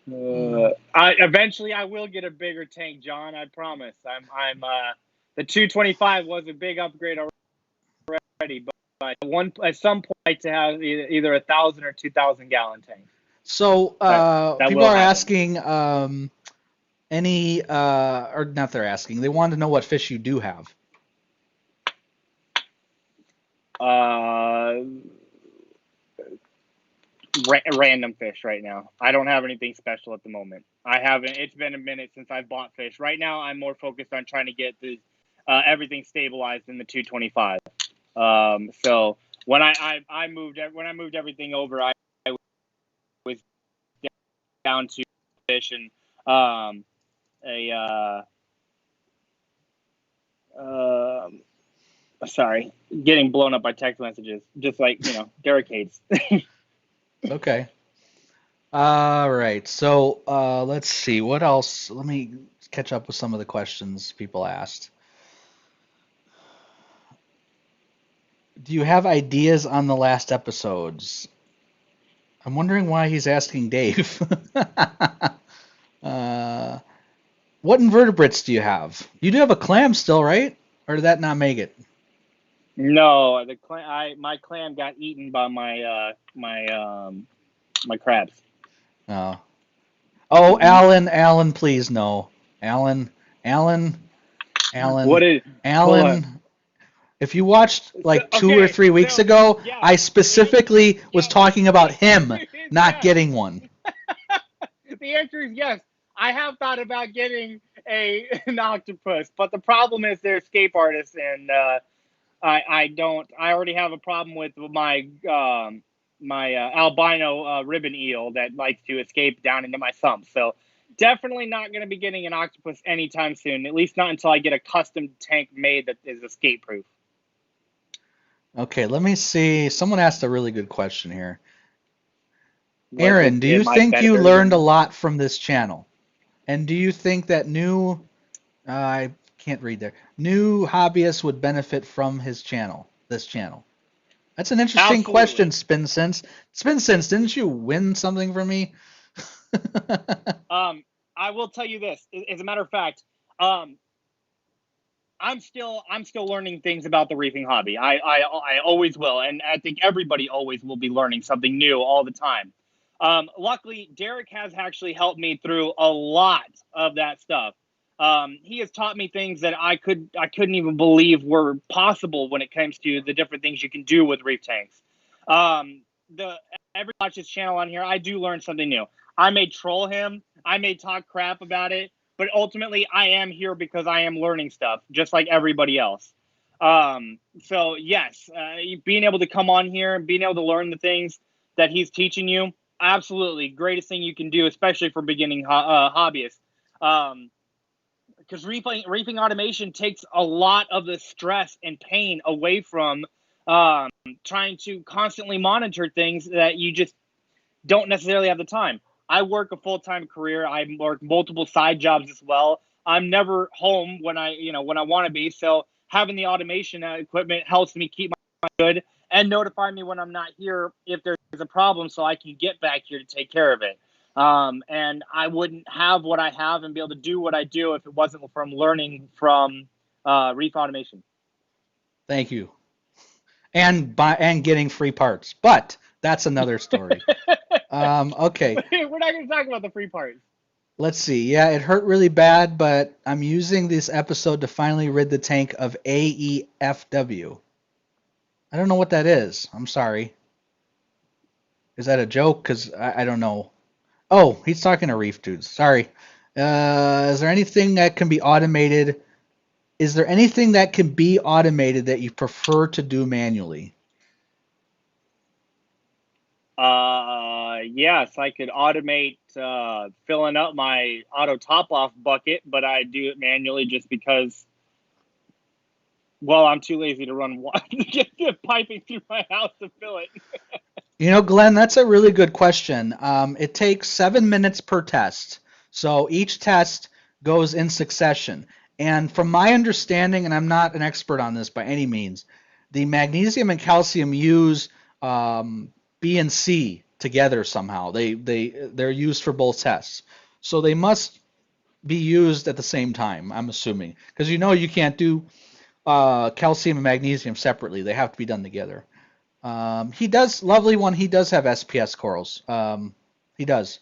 Speaker 3: Eventually I will get a bigger tank, John. I promise. I'm the 225 was a big upgrade already, but at some point to have either 1,000 or 2,000 gallon tank.
Speaker 2: So
Speaker 3: that
Speaker 2: people
Speaker 3: will
Speaker 2: are
Speaker 3: happen.
Speaker 2: asking or not? They're asking. They want to know what fish you do have.
Speaker 3: Random fish right now. I don't have anything special at the moment. I haven't. It's been a minute since I've bought fish. Right now, I'm more focused on trying to get everything stabilized in the 225. So when I moved everything over, I was down to fish and sorry, getting blown up by text messages, just like Derek hates.
Speaker 2: Okay. All right. So let's see. What else? Let me catch up with some of the questions people asked. Do you have ideas on the last episodes? I'm wondering why he's asking Dave. What invertebrates do you have? You do have a clam still, right? Or did that not make it?
Speaker 3: No, my clam got eaten by my crabs.
Speaker 2: Oh. Oh, Alan, please no. Alan.
Speaker 3: What is
Speaker 2: Alan? If you watched like 2
Speaker 3: okay,
Speaker 2: or 3 weeks
Speaker 3: so,
Speaker 2: ago,
Speaker 3: yeah,
Speaker 2: I specifically was
Speaker 3: yes.
Speaker 2: talking about him not
Speaker 3: Yes.
Speaker 2: getting one.
Speaker 3: The answer is yes. I have thought about getting an octopus, but the problem is they're escape artists, and I already have a problem with my albino ribbon eel that likes to escape down into my sump. So definitely not going to be getting an octopus anytime soon, at least not until I get a custom tank made that is escape proof.
Speaker 2: Okay, let me see. Someone asked a really good question here.
Speaker 3: Was
Speaker 2: Aaron, do you
Speaker 3: am I
Speaker 2: think you
Speaker 3: better
Speaker 2: learned a
Speaker 3: than-
Speaker 2: lot from this channel? And do you think that I can't read there, new hobbyists would benefit from this channel? That's an interesting
Speaker 3: Absolutely.
Speaker 2: question, SpinSense. SpinSense, didn't you win something from me?
Speaker 3: I will tell you this. As a matter of fact, I'm still learning things about the reefing hobby. I always will, and I think everybody always will be learning something new all the time. Luckily, Derek has actually helped me through a lot of that stuff. He has taught me things that I couldn't even believe were possible when it comes to the different things you can do with reef tanks. Every watch his channel on here, I do learn something new. I may troll him, I may talk crap about it, but ultimately I am here because I am learning stuff, just like everybody else. So yes, being able to come on here and being able to learn the things that he's teaching you, absolutely greatest thing you can do, especially for beginning hobbyists. Because reefing automation takes a lot of the stress and pain away from trying to constantly monitor things that you just don't necessarily have the time. I work a full-time career. I work multiple side jobs as well. I'm never home when I want to be. So having the automation equipment helps me keep my good and notify me when I'm not here if there's a problem, so I can get back here to take care of it. And I wouldn't have what I have and be able to do what I do if it wasn't from learning from Reef Automation.
Speaker 2: Thank you. And getting free parts, but that's another story. Okay.
Speaker 3: We're not going to talk about the free parts.
Speaker 2: Let's see. Yeah, it hurt really bad, but I'm using this episode to finally rid the tank of AEFW. I don't know what that is. I'm sorry. Is that a joke? Because I don't know. Oh, he's talking to Reef Dudes. Sorry. Is there anything that can be automated? Is there anything that can be automated that you prefer to do manually?
Speaker 3: Yes, I could automate filling up my auto top off bucket, but I do it manually just because, well, I'm too lazy to run water get the piping through my house to fill it.
Speaker 2: You know, Glenn, that's a really good question. It takes 7 minutes per test. So each test goes in succession. And from my understanding, and I'm not an expert on this by any means, the magnesium and calcium use B and C together somehow. They're used for both tests. So they must be used at the same time, I'm assuming. Because you can't do calcium and magnesium separately. They have to be done together. He does, lovely one, he does have SPS corals. He does.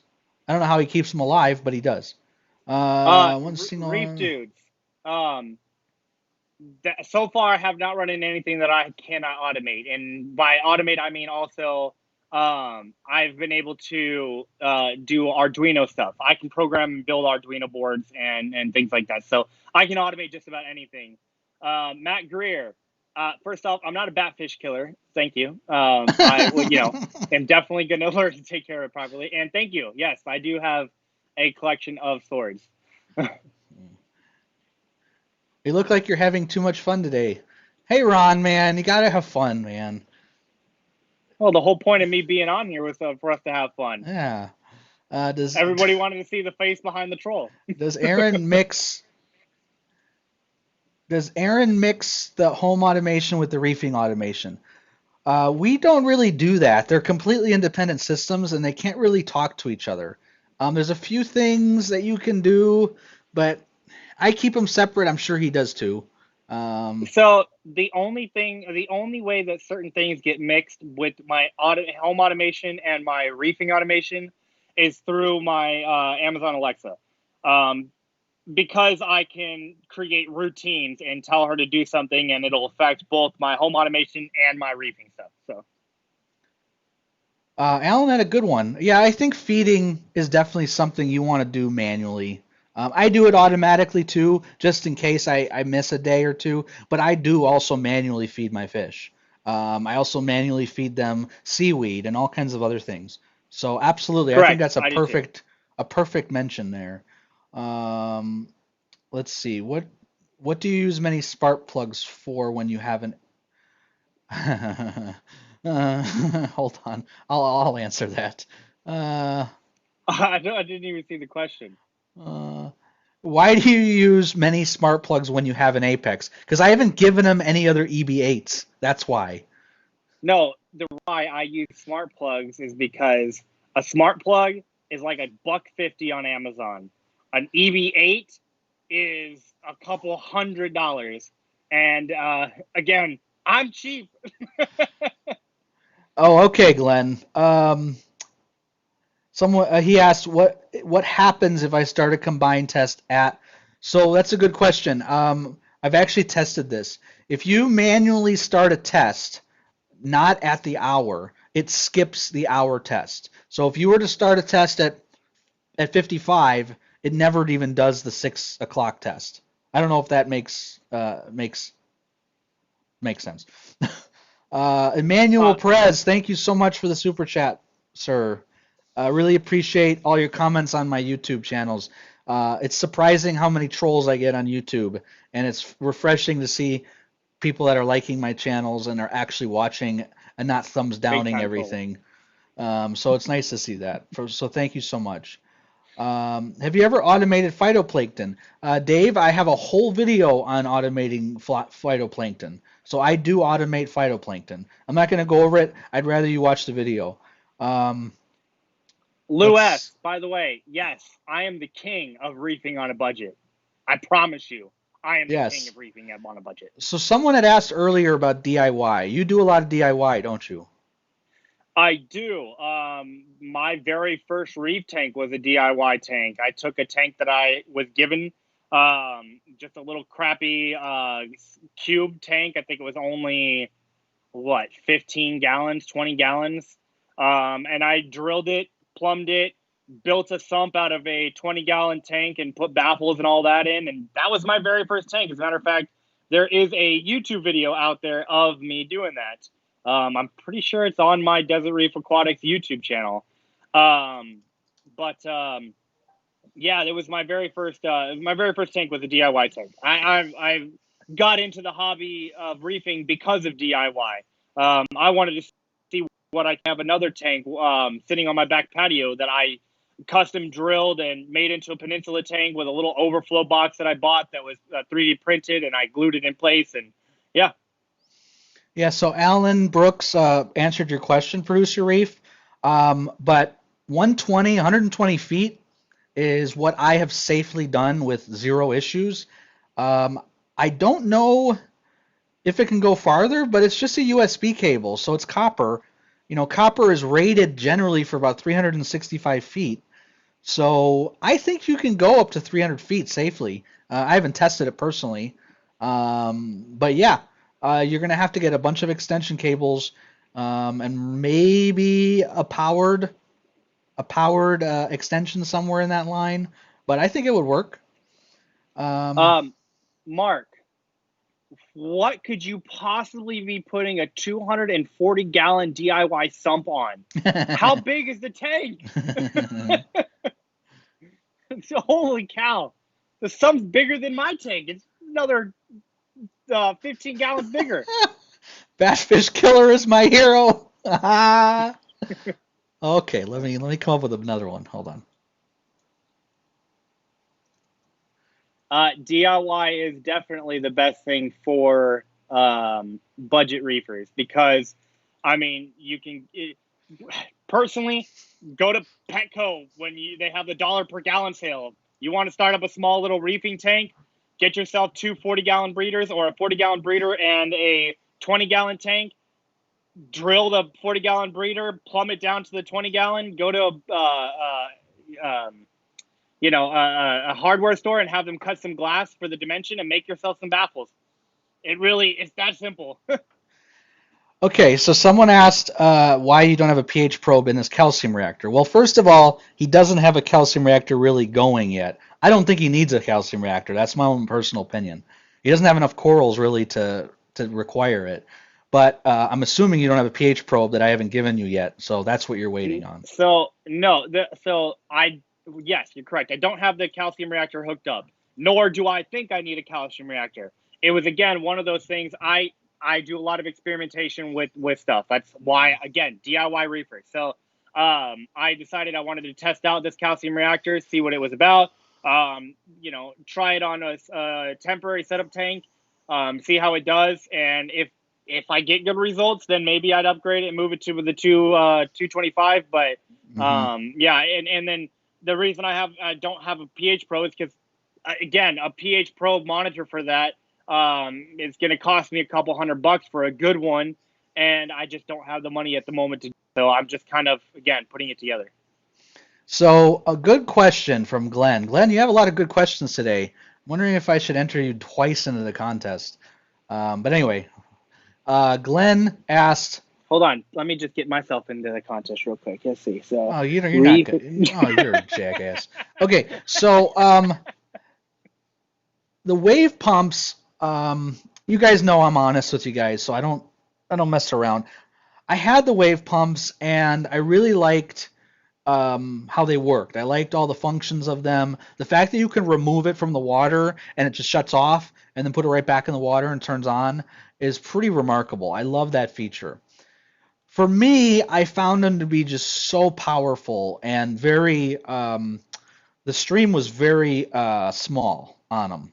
Speaker 2: I don't know how he keeps them alive, but he does.
Speaker 3: Reef Dudes. So far, I have not run into anything that I cannot automate. And by automate, I mean also I've been able to do Arduino stuff. I can program and build Arduino boards and things like that. So I can automate just about anything. Matt Greer. First off, I'm not a batfish killer. Thank you. I am definitely going to learn to take care of it properly. And thank you. Yes, I do have a collection of swords.
Speaker 2: You look like you're having too much fun today. Hey, Ron, man, you gotta have fun, man.
Speaker 3: Well, the whole point of me being on here was for us to have fun.
Speaker 2: Yeah.
Speaker 3: Everybody wanted to see the face behind the troll.
Speaker 2: Does Aaron mix the home automation with the reefing automation? We don't really do that. They're completely independent systems, and they can't really talk to each other. There's a few things that you can do, but I keep them separate. I'm sure he does too.
Speaker 3: So the only way that certain things get mixed with my home automation and my reefing automation is through my Amazon Alexa. Because I can create routines and tell her to do something, and it'll affect both my home automation and my reefing stuff. So,
Speaker 2: Alan had a good one. Yeah, I think feeding is definitely something you want to do manually. I do it automatically too, just in case I miss a day or two, but I do also manually feed my fish. I also manually feed them seaweed and all kinds of other things. So absolutely, I think
Speaker 3: Correct.
Speaker 2: that's
Speaker 3: I do too.
Speaker 2: a perfect mention there. Um, let's see, what do you use many spark plugs for when you haven't? Hold on, I'll answer that. Uh,
Speaker 3: I didn't even see the question.
Speaker 2: uh, why do you use many smart plugs when you have an Apex? Because I haven't given them any other EB8s. That's why.
Speaker 3: No, the why I use smart plugs is because a smart plug is like $1.50 on Amazon. An EB8 is a couple $100, and again, I'm cheap.
Speaker 2: Oh, okay, Glenn. Someone he asked what happens if I start a combined test at. So that's a good question. I've actually tested this. If you manually start a test, not at the hour, it skips the hour test. So if you were to start a test at 55, it never even does the 6 o'clock test. I don't know if that makes sense. Emmanuel
Speaker 3: Uh,
Speaker 2: Perez, thank you so much for the super chat, sir. I really appreciate all your comments on my YouTube channels. It's surprising how many trolls I get on YouTube, and it's refreshing to see people that are liking my channels and are actually watching and not thumbs
Speaker 3: Big
Speaker 2: downing
Speaker 3: time troll.
Speaker 2: everything. So it's nice to see that. So thank you so much. Have you ever automated phytoplankton? Dave, I have a whole video on automating phytoplankton. So I do automate phytoplankton. I'm not going to go over it. I'd rather you watch the video. Um,
Speaker 3: Lou
Speaker 2: let's
Speaker 3: S, by the way, yes, I am the king of reefing on a budget. I promise you, I am the king
Speaker 2: Yes.
Speaker 3: of reefing on a budget.
Speaker 2: So someone had asked earlier about DIY. You do a lot of DIY, don't you?
Speaker 3: I do. My very first reef tank was a DIY tank. I took a tank that I was given, just a little crappy cube tank. I think it was only, what, 15 gallons, 20 gallons. And I drilled it, plumbed it, built a sump out of a 20-gallon tank and put baffles and all that in. And that was my very first tank. As a matter of fact, there is a YouTube video out there of me doing that. I'm pretty sure it's on my Desert Reef Aquatics YouTube channel. But yeah, it was my very first. My very first tank was a DIY tank. I got into the hobby of reefing because of DIY. I wanted to see what I can have another tank sitting on my back patio that I custom drilled and made into a peninsula tank with a little overflow box that I bought that was 3D printed, and I glued it in place. And yeah,
Speaker 2: Yeah, so Alan Brooks answered your question, Producer Reef. But 120 feet is what I have safely done with zero issues. Um, I don't know if it can go farther, but it's just a USB cable, so it's copper. You know, copper is rated generally for about 365 feet. So I think you can go up to 300 feet safely. I haven't tested it personally, but yeah, you're gonna have to get a bunch of extension cables and maybe a powered extension somewhere in that line. But I think it would work. Um,
Speaker 3: um, Mark, what could you possibly be putting a 240-gallon DIY sump on? How big is the tank? Holy cow. The sump's bigger than my tank. It's another 15 gallons bigger.
Speaker 2: Bassfish Killer is my hero. Okay, let me come up with another one. Hold on.
Speaker 3: DIY is definitely the best thing for budget reefers because, I mean, personally, go to Petco when they have the dollar per gallon sale. You want to start up a small little reefing tank, get yourself two 40-gallon breeders or a 40-gallon breeder and a 20-gallon tank. Drill the 40-gallon breeder, plumb it down to the 20-gallon, go to a hardware store and have them cut some glass for the dimension and make yourself some baffles. It's that simple.
Speaker 2: Okay, so someone asked why you don't have a pH probe in this calcium reactor. Well, first of all, he doesn't have a calcium reactor really going yet. I don't think he needs a calcium reactor. That's my own personal opinion. He doesn't have enough corals really to require it. but I'm assuming you don't have a pH probe that I haven't given you yet, so that's what you're waiting on.
Speaker 3: So no, yes, you're correct. I don't have the calcium reactor hooked up, nor do I think I need a calcium reactor. It was, again, one of those things. I do a lot of experimentation with stuff. That's why, again, DIY reefer. So I decided I wanted to test out this calcium reactor, see what it was about. Try it on a temporary setup tank, see how it does, and if I get good results, then maybe I'd upgrade it and move it to the 225. But yeah, and then the reason I don't have a pH probe is because, again, a pH probe monitor for that is going to cost me a couple $100 for a good one, and I just don't have the money at the moment to. So I'm just kind of, again, putting it together.
Speaker 2: So a good question from Glenn. Glenn, you have a lot of good questions today. I'm wondering if I should enter you twice into the contest. But anyway, Glenn asked.
Speaker 3: Hold on, let me just get myself into the contest real quick. Let's see. So
Speaker 2: you're not good. Oh, you're a jackass. Okay, so the wave pumps. You guys know I'm honest with you guys, so I don't mess around. I had the wave pumps, and I really liked how they worked. I liked all the functions of them. The fact that you can remove it from the water and it just shuts off and then put it right back in the water and turns on is pretty remarkable. I love that feature. For me, I found them to be just so powerful and very, the stream was very small on them.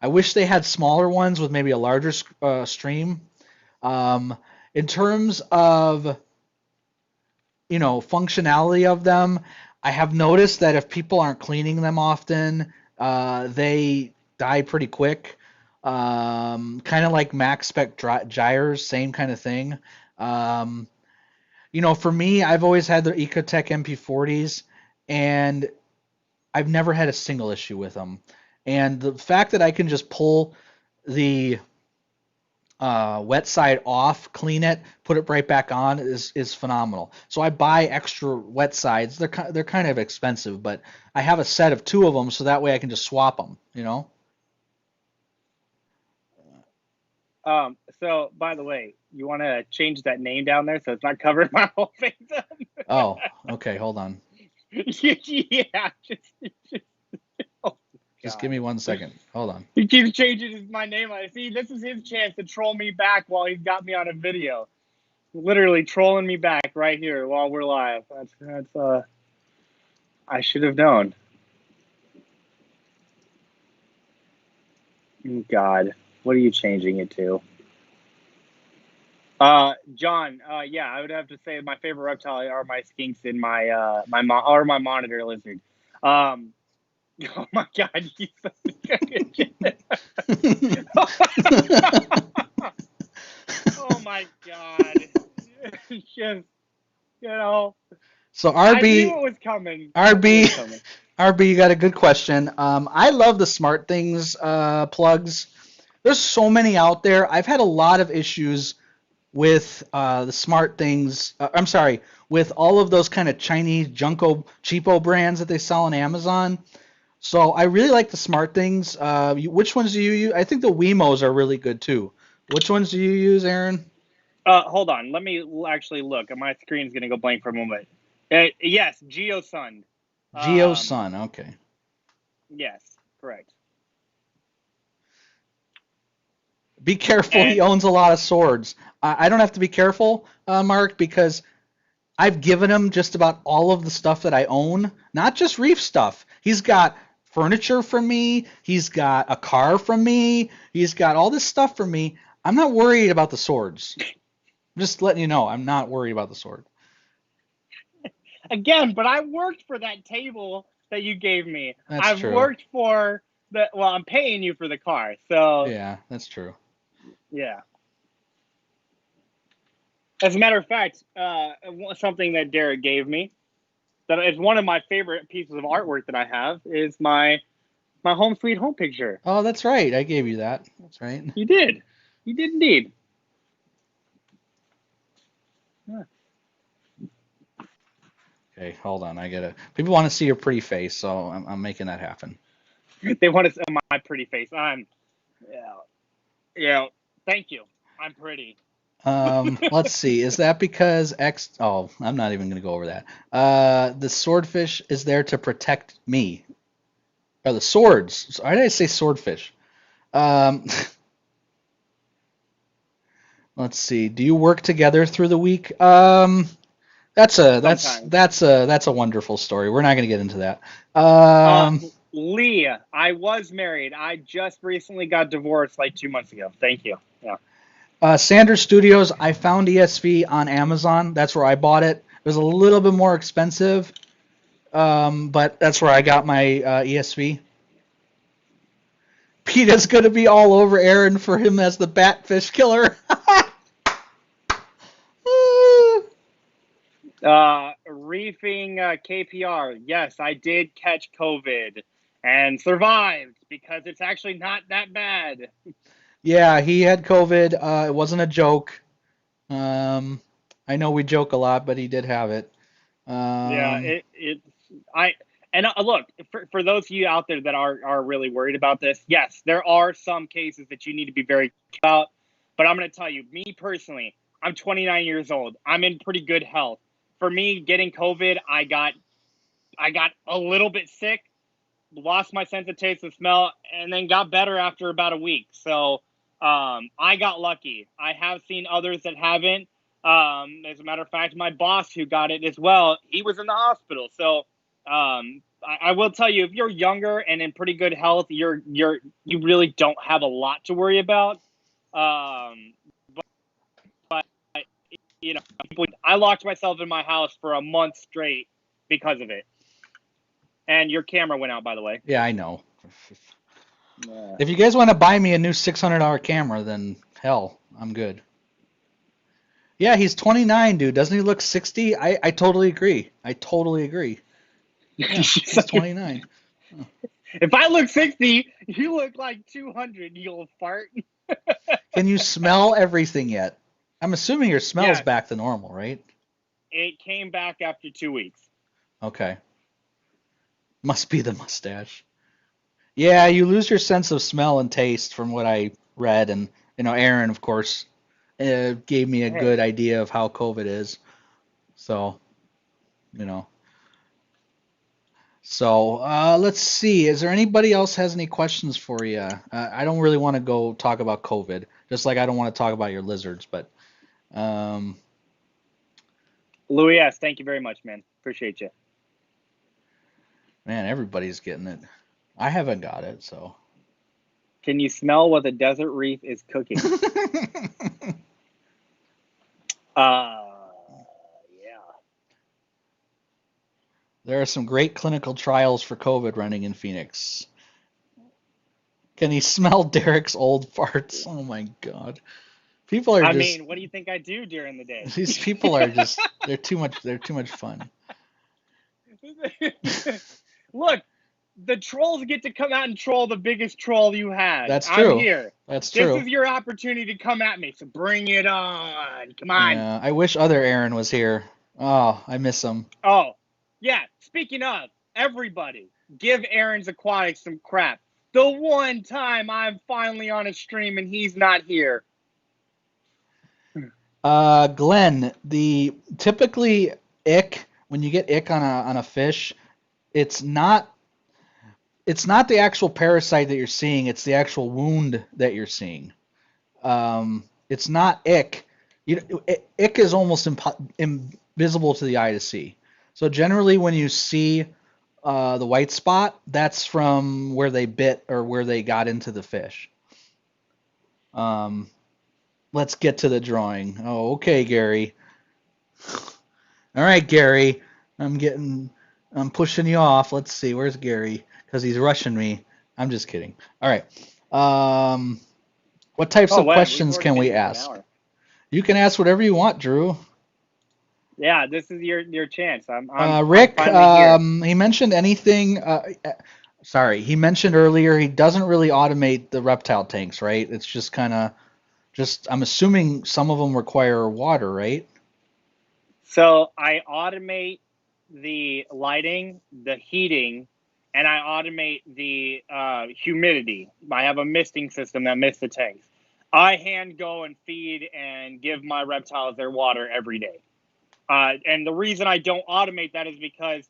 Speaker 2: I wish they had smaller ones with maybe a larger stream. In terms of functionality of them, I have noticed that if people aren't cleaning them often, they die pretty quick. Kind of like max spec gyres, same kind of thing. For me, I've always had the Ecotech MP40s, and I've never had a single issue with them. And the fact that I can just pull the wet side off, clean it, put it right back on is phenomenal. So I buy extra wet sides. They're kind of expensive, but I have a set of 2 of them, so that way I can just swap them.
Speaker 3: So by the way, you want to change that name down there so it's not covering my whole face up?
Speaker 2: Oh, okay. Hold on.
Speaker 3: Yeah,
Speaker 2: Just give me 1 second. Hold on.
Speaker 3: He keeps changing my name. See, this is his chance to troll me back while he's got me on a video. Literally trolling me back right here while we're live. That's I should have known. God, what are you changing it to? John, yeah, I would have to say my favorite reptile are my skinks and my my monitor lizard. Oh my God, you oh my God. Just,
Speaker 2: So RB,
Speaker 3: I knew it was coming.
Speaker 2: RB, you got a good question. I love the Smart Things plugs. There's so many out there. I've had a lot of issues with the Smart Things. I'm sorry, with all of those kind of Chinese junko cheapo brands that they sell on Amazon. So I really like the Smart Things. Which ones do you use? I think the Wemos are really good too. Which ones do you use, Aaron?
Speaker 3: Hold on. Let me actually look. My screen's going to go blank for a moment. Yes, GeoSun.
Speaker 2: GeoSun, okay.
Speaker 3: Yes, correct.
Speaker 2: Be careful. He owns a lot of swords. I don't have to be careful, Mark, because I've given him just about all of the stuff that I own, not just Reef stuff. He's got furniture from me. He's got a car from me. He's got all this stuff from me. I'm not worried about the swords. I'm just letting you know, I'm not worried about the sword.
Speaker 3: Again, but I worked for that table that you gave me.
Speaker 2: I've
Speaker 3: worked for I'm paying you for the car. So
Speaker 2: yeah, that's true.
Speaker 3: Yeah. As a matter of fact, something that Derek gave me that is one of my favorite pieces of artwork that I have is my home sweet home picture.
Speaker 2: Oh, that's right. I gave you that. That's right.
Speaker 3: You did. You did indeed. Yeah.
Speaker 2: Okay, hold on. People want to see your pretty face, so I'm making that happen.
Speaker 3: They want to see my pretty face. Yeah. Thank you. I'm pretty.
Speaker 2: Let's see. Is that because X? Oh, I'm not even going to go over that. The swordfish is there to protect me. Or the swords. Why did I say swordfish? Um, let's see. Do you work together through the week?
Speaker 3: Sometimes.
Speaker 2: That's a wonderful story. We're not going to get into that.
Speaker 3: Uh, Lee, I was married. I just recently got divorced like 2 months ago. Thank you. Yeah.
Speaker 2: Sanders Studios. I found ESV on Amazon. That's where I bought it. It was a little bit more expensive, but that's where I got my ESV. PETA's going to be all over Aaron for him as the batfish killer.
Speaker 3: Reefing KPR. Yes, I did catch COVID and survived because it's actually not that bad.
Speaker 2: Yeah, he had COVID. It wasn't a joke. I know we joke a lot, but he did have it.
Speaker 3: Yeah, I and look for those of you out there that are really worried about this. Yes, there are some cases that you need to be very careful about, but I'm going to tell you, me personally, I'm 29 years old. I'm in pretty good health. For me, getting COVID, I got a little bit sick, lost my sense of taste and smell, and then got better after about a week. So I got lucky. I have seen others that haven't. As a matter of fact, my boss who got it as well, he was in the hospital. So I will tell you, if you're younger and in pretty good health, you really don't have a lot to worry about. Um, but I locked myself in my house for a month straight because of it. And your camera went out, by the way.
Speaker 2: Yeah, I know.
Speaker 3: Yeah.
Speaker 2: If you guys want to buy me a new $600 camera, then hell, I'm good. Yeah, he's 29, dude. Doesn't he look 60? I totally agree. I totally agree. Yeah, he's 29.
Speaker 3: If I look 60, you look like 200, you little fart.
Speaker 2: Can you smell everything yet? I'm assuming your smell's
Speaker 3: Yes.
Speaker 2: back to normal, right?
Speaker 3: It came back after 2 weeks.
Speaker 2: Okay. Must be the mustache. Yeah, you lose your sense of smell and taste from what I read, and Aaron, of course, gave me a
Speaker 3: Hey,
Speaker 2: good idea of how COVID is. So, you know. So, let's see. Is there anybody else has any questions for you? I don't really want to go talk about COVID, just like I don't want to talk about your lizards, but um,
Speaker 3: Louis S., thank you very much, man. Appreciate you.
Speaker 2: man, everybody's getting it. I haven't got it, so.
Speaker 3: Can you smell what the desert reef is cooking? Yeah.
Speaker 2: There are some great clinical trials for COVID running in Phoenix. Can he smell Derek's old farts? Oh my God. People are
Speaker 3: I
Speaker 2: just
Speaker 3: mean, what do you think I do during the day?
Speaker 2: these people are just they're too much fun.
Speaker 3: Look, the trolls get to come out and troll the biggest troll you had.
Speaker 2: That's
Speaker 3: I'm
Speaker 2: true.
Speaker 3: here.
Speaker 2: That's
Speaker 3: This
Speaker 2: true.
Speaker 3: is your opportunity to come at me, so bring it on. Come on.
Speaker 2: Yeah, I wish other Aaron was here. Oh, I miss him.
Speaker 3: Oh, yeah. Speaking of, everybody, give Aaron's Aquatics some crap. The one time I'm finally on a stream and he's not here.
Speaker 2: Glenn, the typically ick when you get ick on a fish, it's not the actual parasite that you're seeing, it's the actual wound that you're seeing. It's not ick. Ick is almost invisible to the eye to see. So generally, when you see the white spot, that's from where they bit or where they got into the fish. Let's get to the drawing. Oh, okay, Gary. All right, Gary. I'm pushing you off. Let's see. Where's Gary? Because he's rushing me. I'm just kidding. All right. What types
Speaker 3: Oh,
Speaker 2: of
Speaker 3: wow. We've
Speaker 2: questions
Speaker 3: already
Speaker 2: can
Speaker 3: been
Speaker 2: we
Speaker 3: here for an
Speaker 2: ask?
Speaker 3: hour.
Speaker 2: You can ask whatever you want, Drew.
Speaker 3: Yeah, this is your chance. I'm
Speaker 2: Rick,
Speaker 3: finally here.
Speaker 2: he mentioned anything. Sorry, he mentioned earlier he doesn't really automate the reptile tanks, right? It's just kind of I'm assuming some of them require water, right?
Speaker 3: So I automate the lighting, the heating, and I automate the humidity. I have a misting system that mists the tanks. I hand go and feed and give my reptiles their water every day. And the reason I don't automate that is because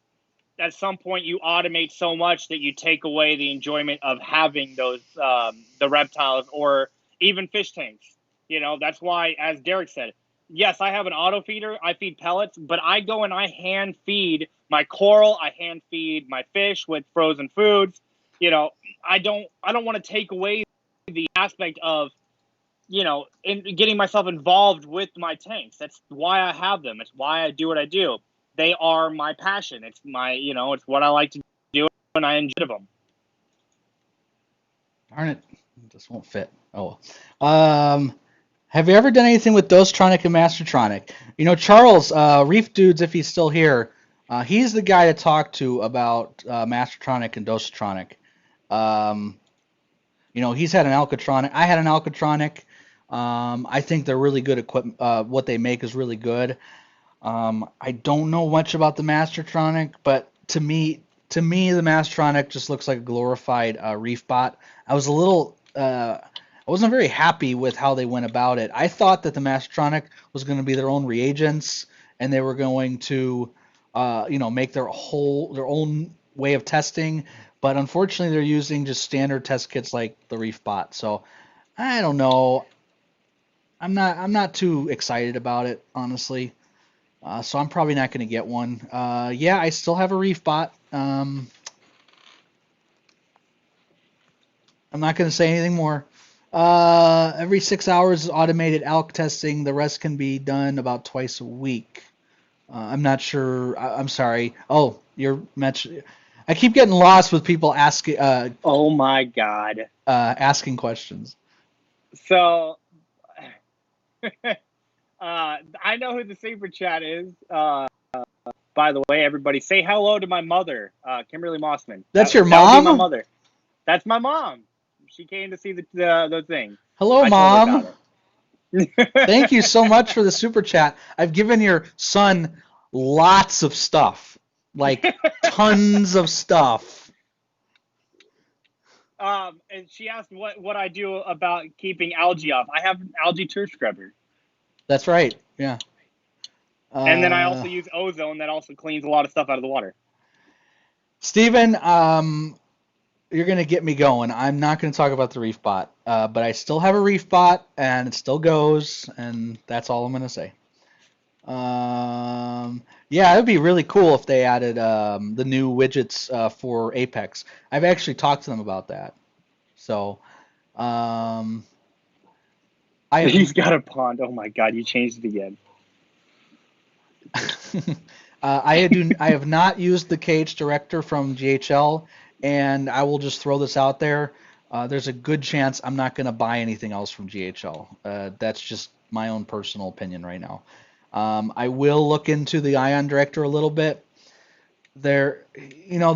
Speaker 3: at some point you automate so much that you take away the enjoyment of having those the reptiles or even fish tanks. That's why, as Derek said, yes, I have an auto feeder. I feed pellets, but I go and I hand feed my coral. I hand feed my fish with frozen foods. I don't want to take away the aspect of in getting myself involved with my tanks. That's why I have them. It's why I do what I do. They are my passion. It's it's what I like to do, and I enjoy them.
Speaker 2: Darn it, this won't fit. Oh, have you ever done anything with Dosetronic and Mastertronic? Charles, Reef Dudes, if he's still here, he's the guy to talk to about Mastertronic and Dosetronic. He's had an Alcatronic. I had an Alcatronic. I think they're really good equipment. What they make is really good. I don't know much about the Mastertronic, but to me, the Mastertronic just looks like a glorified Reef bot. I wasn't very happy with how they went about it. I thought that the Mastertronic was going to be their own reagents, and they were going to, make their own way of testing. But unfortunately, they're using just standard test kits like the Reef bot. So I don't know. I'm not too excited about it, honestly. So I'm probably not going to get one. Yeah, I still have a Reef bot. I'm not going to say anything more. Every 6 hours is automated ALK testing. The rest can be done about twice a week. I'm not sure. I'm sorry. Oh, you're mentioning. I keep getting lost with people asking.
Speaker 3: Oh my God.
Speaker 2: Asking questions.
Speaker 3: So, I know who the super chat is. By the way, everybody, say hello to my mother, Kimberly Mossman.
Speaker 2: That's your
Speaker 3: That would be my
Speaker 2: mom?
Speaker 3: mother. That's my mom. She came to see the thing.
Speaker 2: Hello,
Speaker 3: I told her
Speaker 2: Mom.
Speaker 3: about it.
Speaker 2: Thank you so much for the super chat. I've given your son lots of stuff, like tons of stuff.
Speaker 3: And she asked what I do about keeping algae off. I have an algae turf scrubber.
Speaker 2: That's right. Yeah.
Speaker 3: And then I also use ozone that also cleans a lot of stuff out of the water.
Speaker 2: Steven, you're going to get me going. I'm not going to talk about the Reef bot, but I still have a Reef bot, and it still goes, and that's all I'm going to say. Yeah, it would be really cool if they added the new widgets for Apex. I've actually talked to them about that. So,
Speaker 3: He's got a pond. Oh my God, you changed it again.
Speaker 2: I have not used the KH Director from GHL, and I will just throw this out there. There's a good chance I'm not going to buy anything else from GHL. That's just my own personal opinion right now. I will look into the Ion Director a little bit. The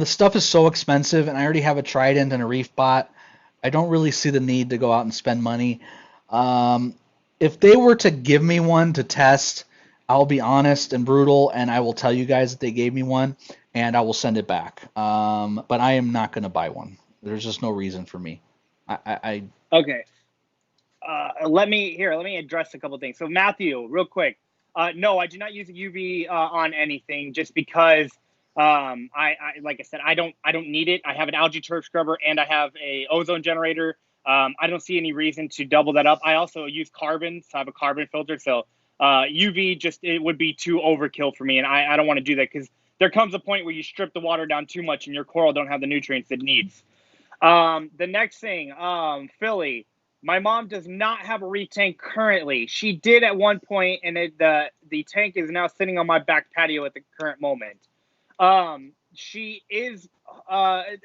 Speaker 2: stuff is so expensive, and I already have a Trident and a Reef bot. I don't really see the need to go out and spend money. If they were to give me one to test, I'll be honest and brutal, and I will tell you guys that they gave me one, and I will send it back. But I am not going to buy one. There's just no reason for me.
Speaker 3: Okay. Let me address a couple things. So Matthew, real quick. No, I do not use a UV on anything just because I like I said, I don't need it. I have an algae turf scrubber and I have a ozone generator. I don't see any reason to double that up. I also use carbon, so I have a carbon filter. So UV it would be too overkill for me, and I don't want to do that because there comes a point where you strip the water down too much and your coral don't have the nutrients it needs. The next thing, Philly. My mom does not have a reef tank currently. She did at one point, and the tank is now sitting on my back patio at the current moment. She is the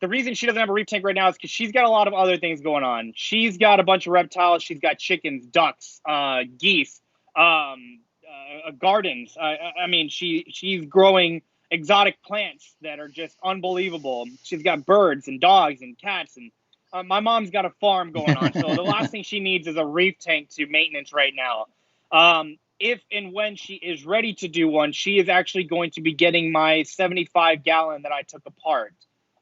Speaker 3: reason she doesn't have a reef tank right now is because she's got a lot of other things going on. She's got a bunch of reptiles. She's got chickens, ducks, geese, gardens. I mean, she's growing exotic plants that are just unbelievable. She's got birds and dogs and cats and my mom's got a farm going on, so the last thing she needs is a reef tank to maintenance right now. If and when she is ready to do one, she is actually going to be getting my 75-gallon that I took apart.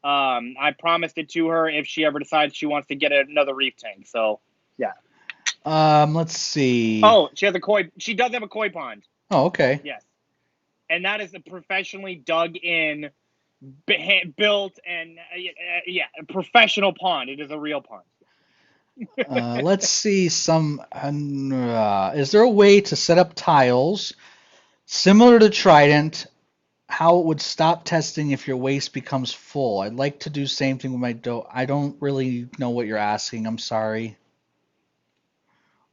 Speaker 3: I promised it to her if she ever decides she wants to get another reef tank. So, yeah.
Speaker 2: Let's see.
Speaker 3: Oh, she has a koi. She does have a koi pond.
Speaker 2: Oh, okay.
Speaker 3: Yes, and that is a professionally dug in, built, and yeah, a professional pond. It is a real pond.
Speaker 2: Let's see is there a way to set up tiles similar to Trident, how it would stop testing if your waste becomes full? I'd like to do same thing with my dough. I don't really know what you're asking. I'm sorry.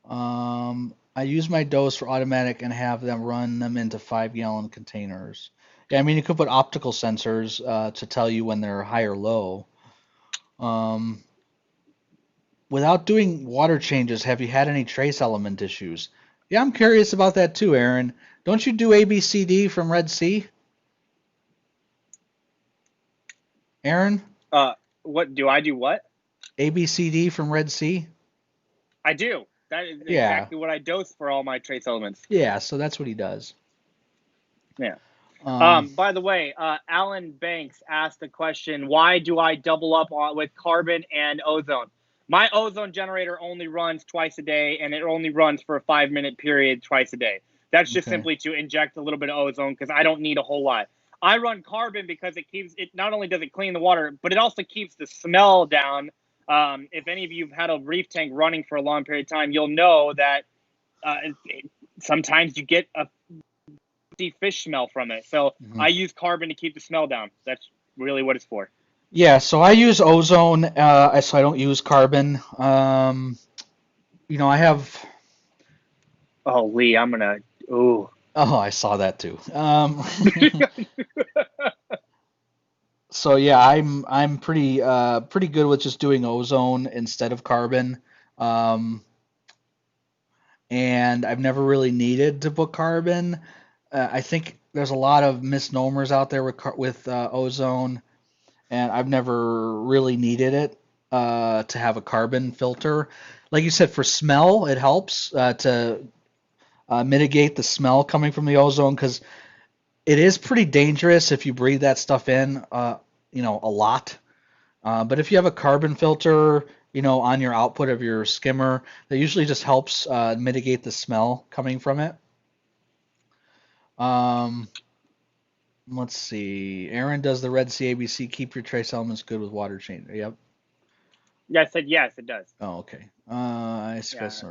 Speaker 2: I use my doughs for automatic and have them run them into 5-gallon containers. Yeah, I mean, you could put optical sensors to tell you when they're high or low. Um, Without doing water changes, have you had any trace element issues? Yeah, I'm curious about that too, Aaron. Don't you do ABCD from Red Sea? Aaron?
Speaker 3: What do I do? What
Speaker 2: ABCD from Red Sea?
Speaker 3: I do. That is
Speaker 2: Yeah.
Speaker 3: exactly what I dose for all my trace elements.
Speaker 2: Yeah, so that's what he does.
Speaker 3: Yeah.
Speaker 2: Um,
Speaker 3: By the way, Alan Banks asked the question, why do I double up with carbon and ozone? My ozone generator only runs twice a day, and it only runs for a 5-minute period twice a day. That's just
Speaker 2: okay.
Speaker 3: simply to inject a little bit of ozone because I don't need a whole lot. I run carbon because it not only does it clean the water, but it also keeps the smell down. If any of you have had a reef tank running for a long period of time, you'll know that sometimes you get a fish smell from it. So I use carbon to keep the smell down. That's really what it's for.
Speaker 2: Yeah, so I use ozone, so I don't use carbon. I have.
Speaker 3: Oh, Lee, I'm gonna. Ooh.
Speaker 2: Oh, I saw that too. So yeah, I'm pretty good with just doing ozone instead of carbon. Um, and I've never really needed to put carbon. I think there's a lot of misnomers out there with ozone, and I've never really needed it to have a carbon filter. Like you said, for smell, it helps to mitigate the smell coming from the ozone because it is pretty dangerous if you breathe that stuff in, a lot. But if you have a carbon filter, on your output of your skimmer, that usually just helps mitigate the smell coming from it. Um, let's see. Aaron does the Red Sea ABC. Keep your trace elements good with water change. Yep.
Speaker 3: Yeah, I said yes, it does.
Speaker 2: Oh, okay. I
Speaker 3: Yeah,
Speaker 2: express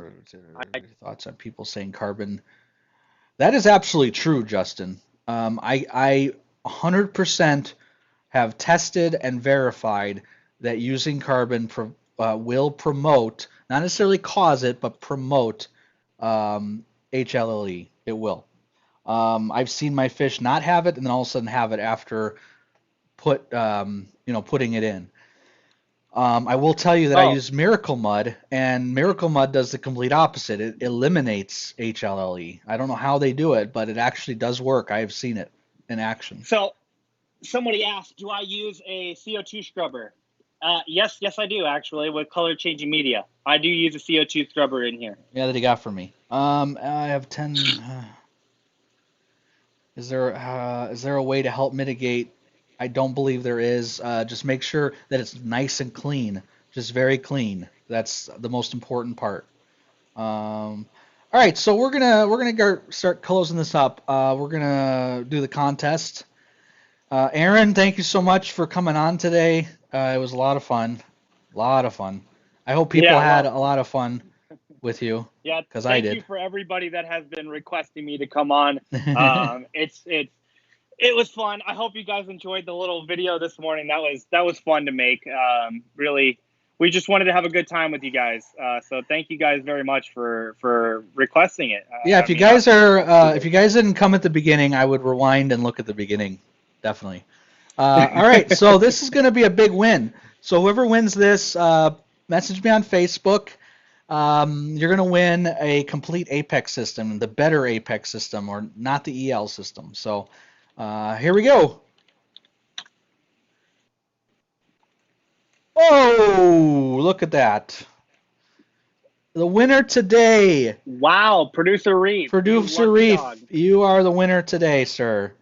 Speaker 2: thoughts on people saying carbon. That is absolutely true, Justin. I 100% have tested and verified that using carbon will promote, not necessarily cause it, but promote HLLE. It will. I've seen my fish not have it and then all of a sudden have it after putting it in. I will tell you that I
Speaker 3: Oh,
Speaker 2: use Miracle Mud, and Miracle Mud does the complete opposite. It eliminates HLLE. I don't know how they do it, but it actually does work. I have seen it in action.
Speaker 3: so somebody asked, do I use a CO2 scrubber? Yes, I do actually with color changing media. I do use a CO2 scrubber in here.
Speaker 2: Yeah, that he got for me. I have 10. Is there a way to help mitigate? I don't believe there is. Just make sure that it's nice and clean, just very clean. That's the most important part. All right, so we're gonna start closing this up. We're gonna do the contest. Aaron, thank you so much for coming on today. It was a lot of fun. A lot of fun. I hope people
Speaker 3: Yeah,
Speaker 2: had
Speaker 3: well,
Speaker 2: a lot of fun with you,
Speaker 3: yeah.
Speaker 2: because I
Speaker 3: Thank you
Speaker 2: did.
Speaker 3: for everybody that has been requesting me to come on. It was fun. I hope you guys enjoyed the little video this morning. That was fun to make. Really, we just wanted to have a good time with you guys. So thank you guys very much for requesting it.
Speaker 2: Yeah,
Speaker 3: I mean,
Speaker 2: if you guys didn't come at the beginning, I would rewind and look at the beginning, definitely. All right, so this is going to be a big win. So whoever wins this, message me on Facebook. You're going to win a complete Apex system, the better Apex system, or not the EL system. So here we go. Oh, look at that. The winner today,
Speaker 3: wow, producer Reef, you
Speaker 2: Producer
Speaker 3: lucky
Speaker 2: Reef,
Speaker 3: dog.
Speaker 2: you are the winner today, sir.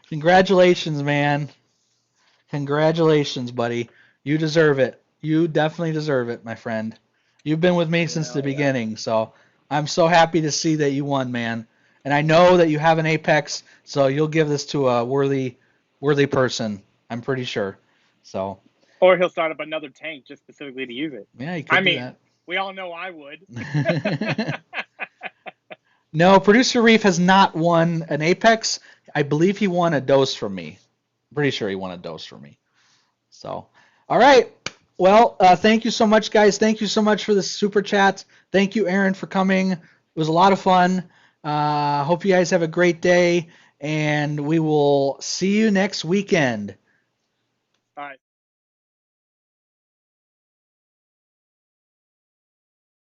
Speaker 2: Congratulations, man. Congratulations, buddy. You deserve it. You definitely deserve it, my friend. You've been with me since the beginning, so I'm so happy to see that you won, man. And I know that you have an Apex, so you'll give this to a worthy person. I'm pretty sure. So
Speaker 3: Or he'll start up another tank just specifically to use it.
Speaker 2: yeah, you could
Speaker 3: I
Speaker 2: do
Speaker 3: mean,
Speaker 2: that.
Speaker 3: we all know I would.
Speaker 2: No, Producer Reef has not won an Apex. I believe he won a dose from me. I'm pretty sure he won a dose from me. So, all right. Well, thank you so much, guys. Thank you so much for the super chat. Thank you, Aaron, for coming. It was a lot of fun. Hope you guys have a great day, and we will see you next weekend.
Speaker 3: All right.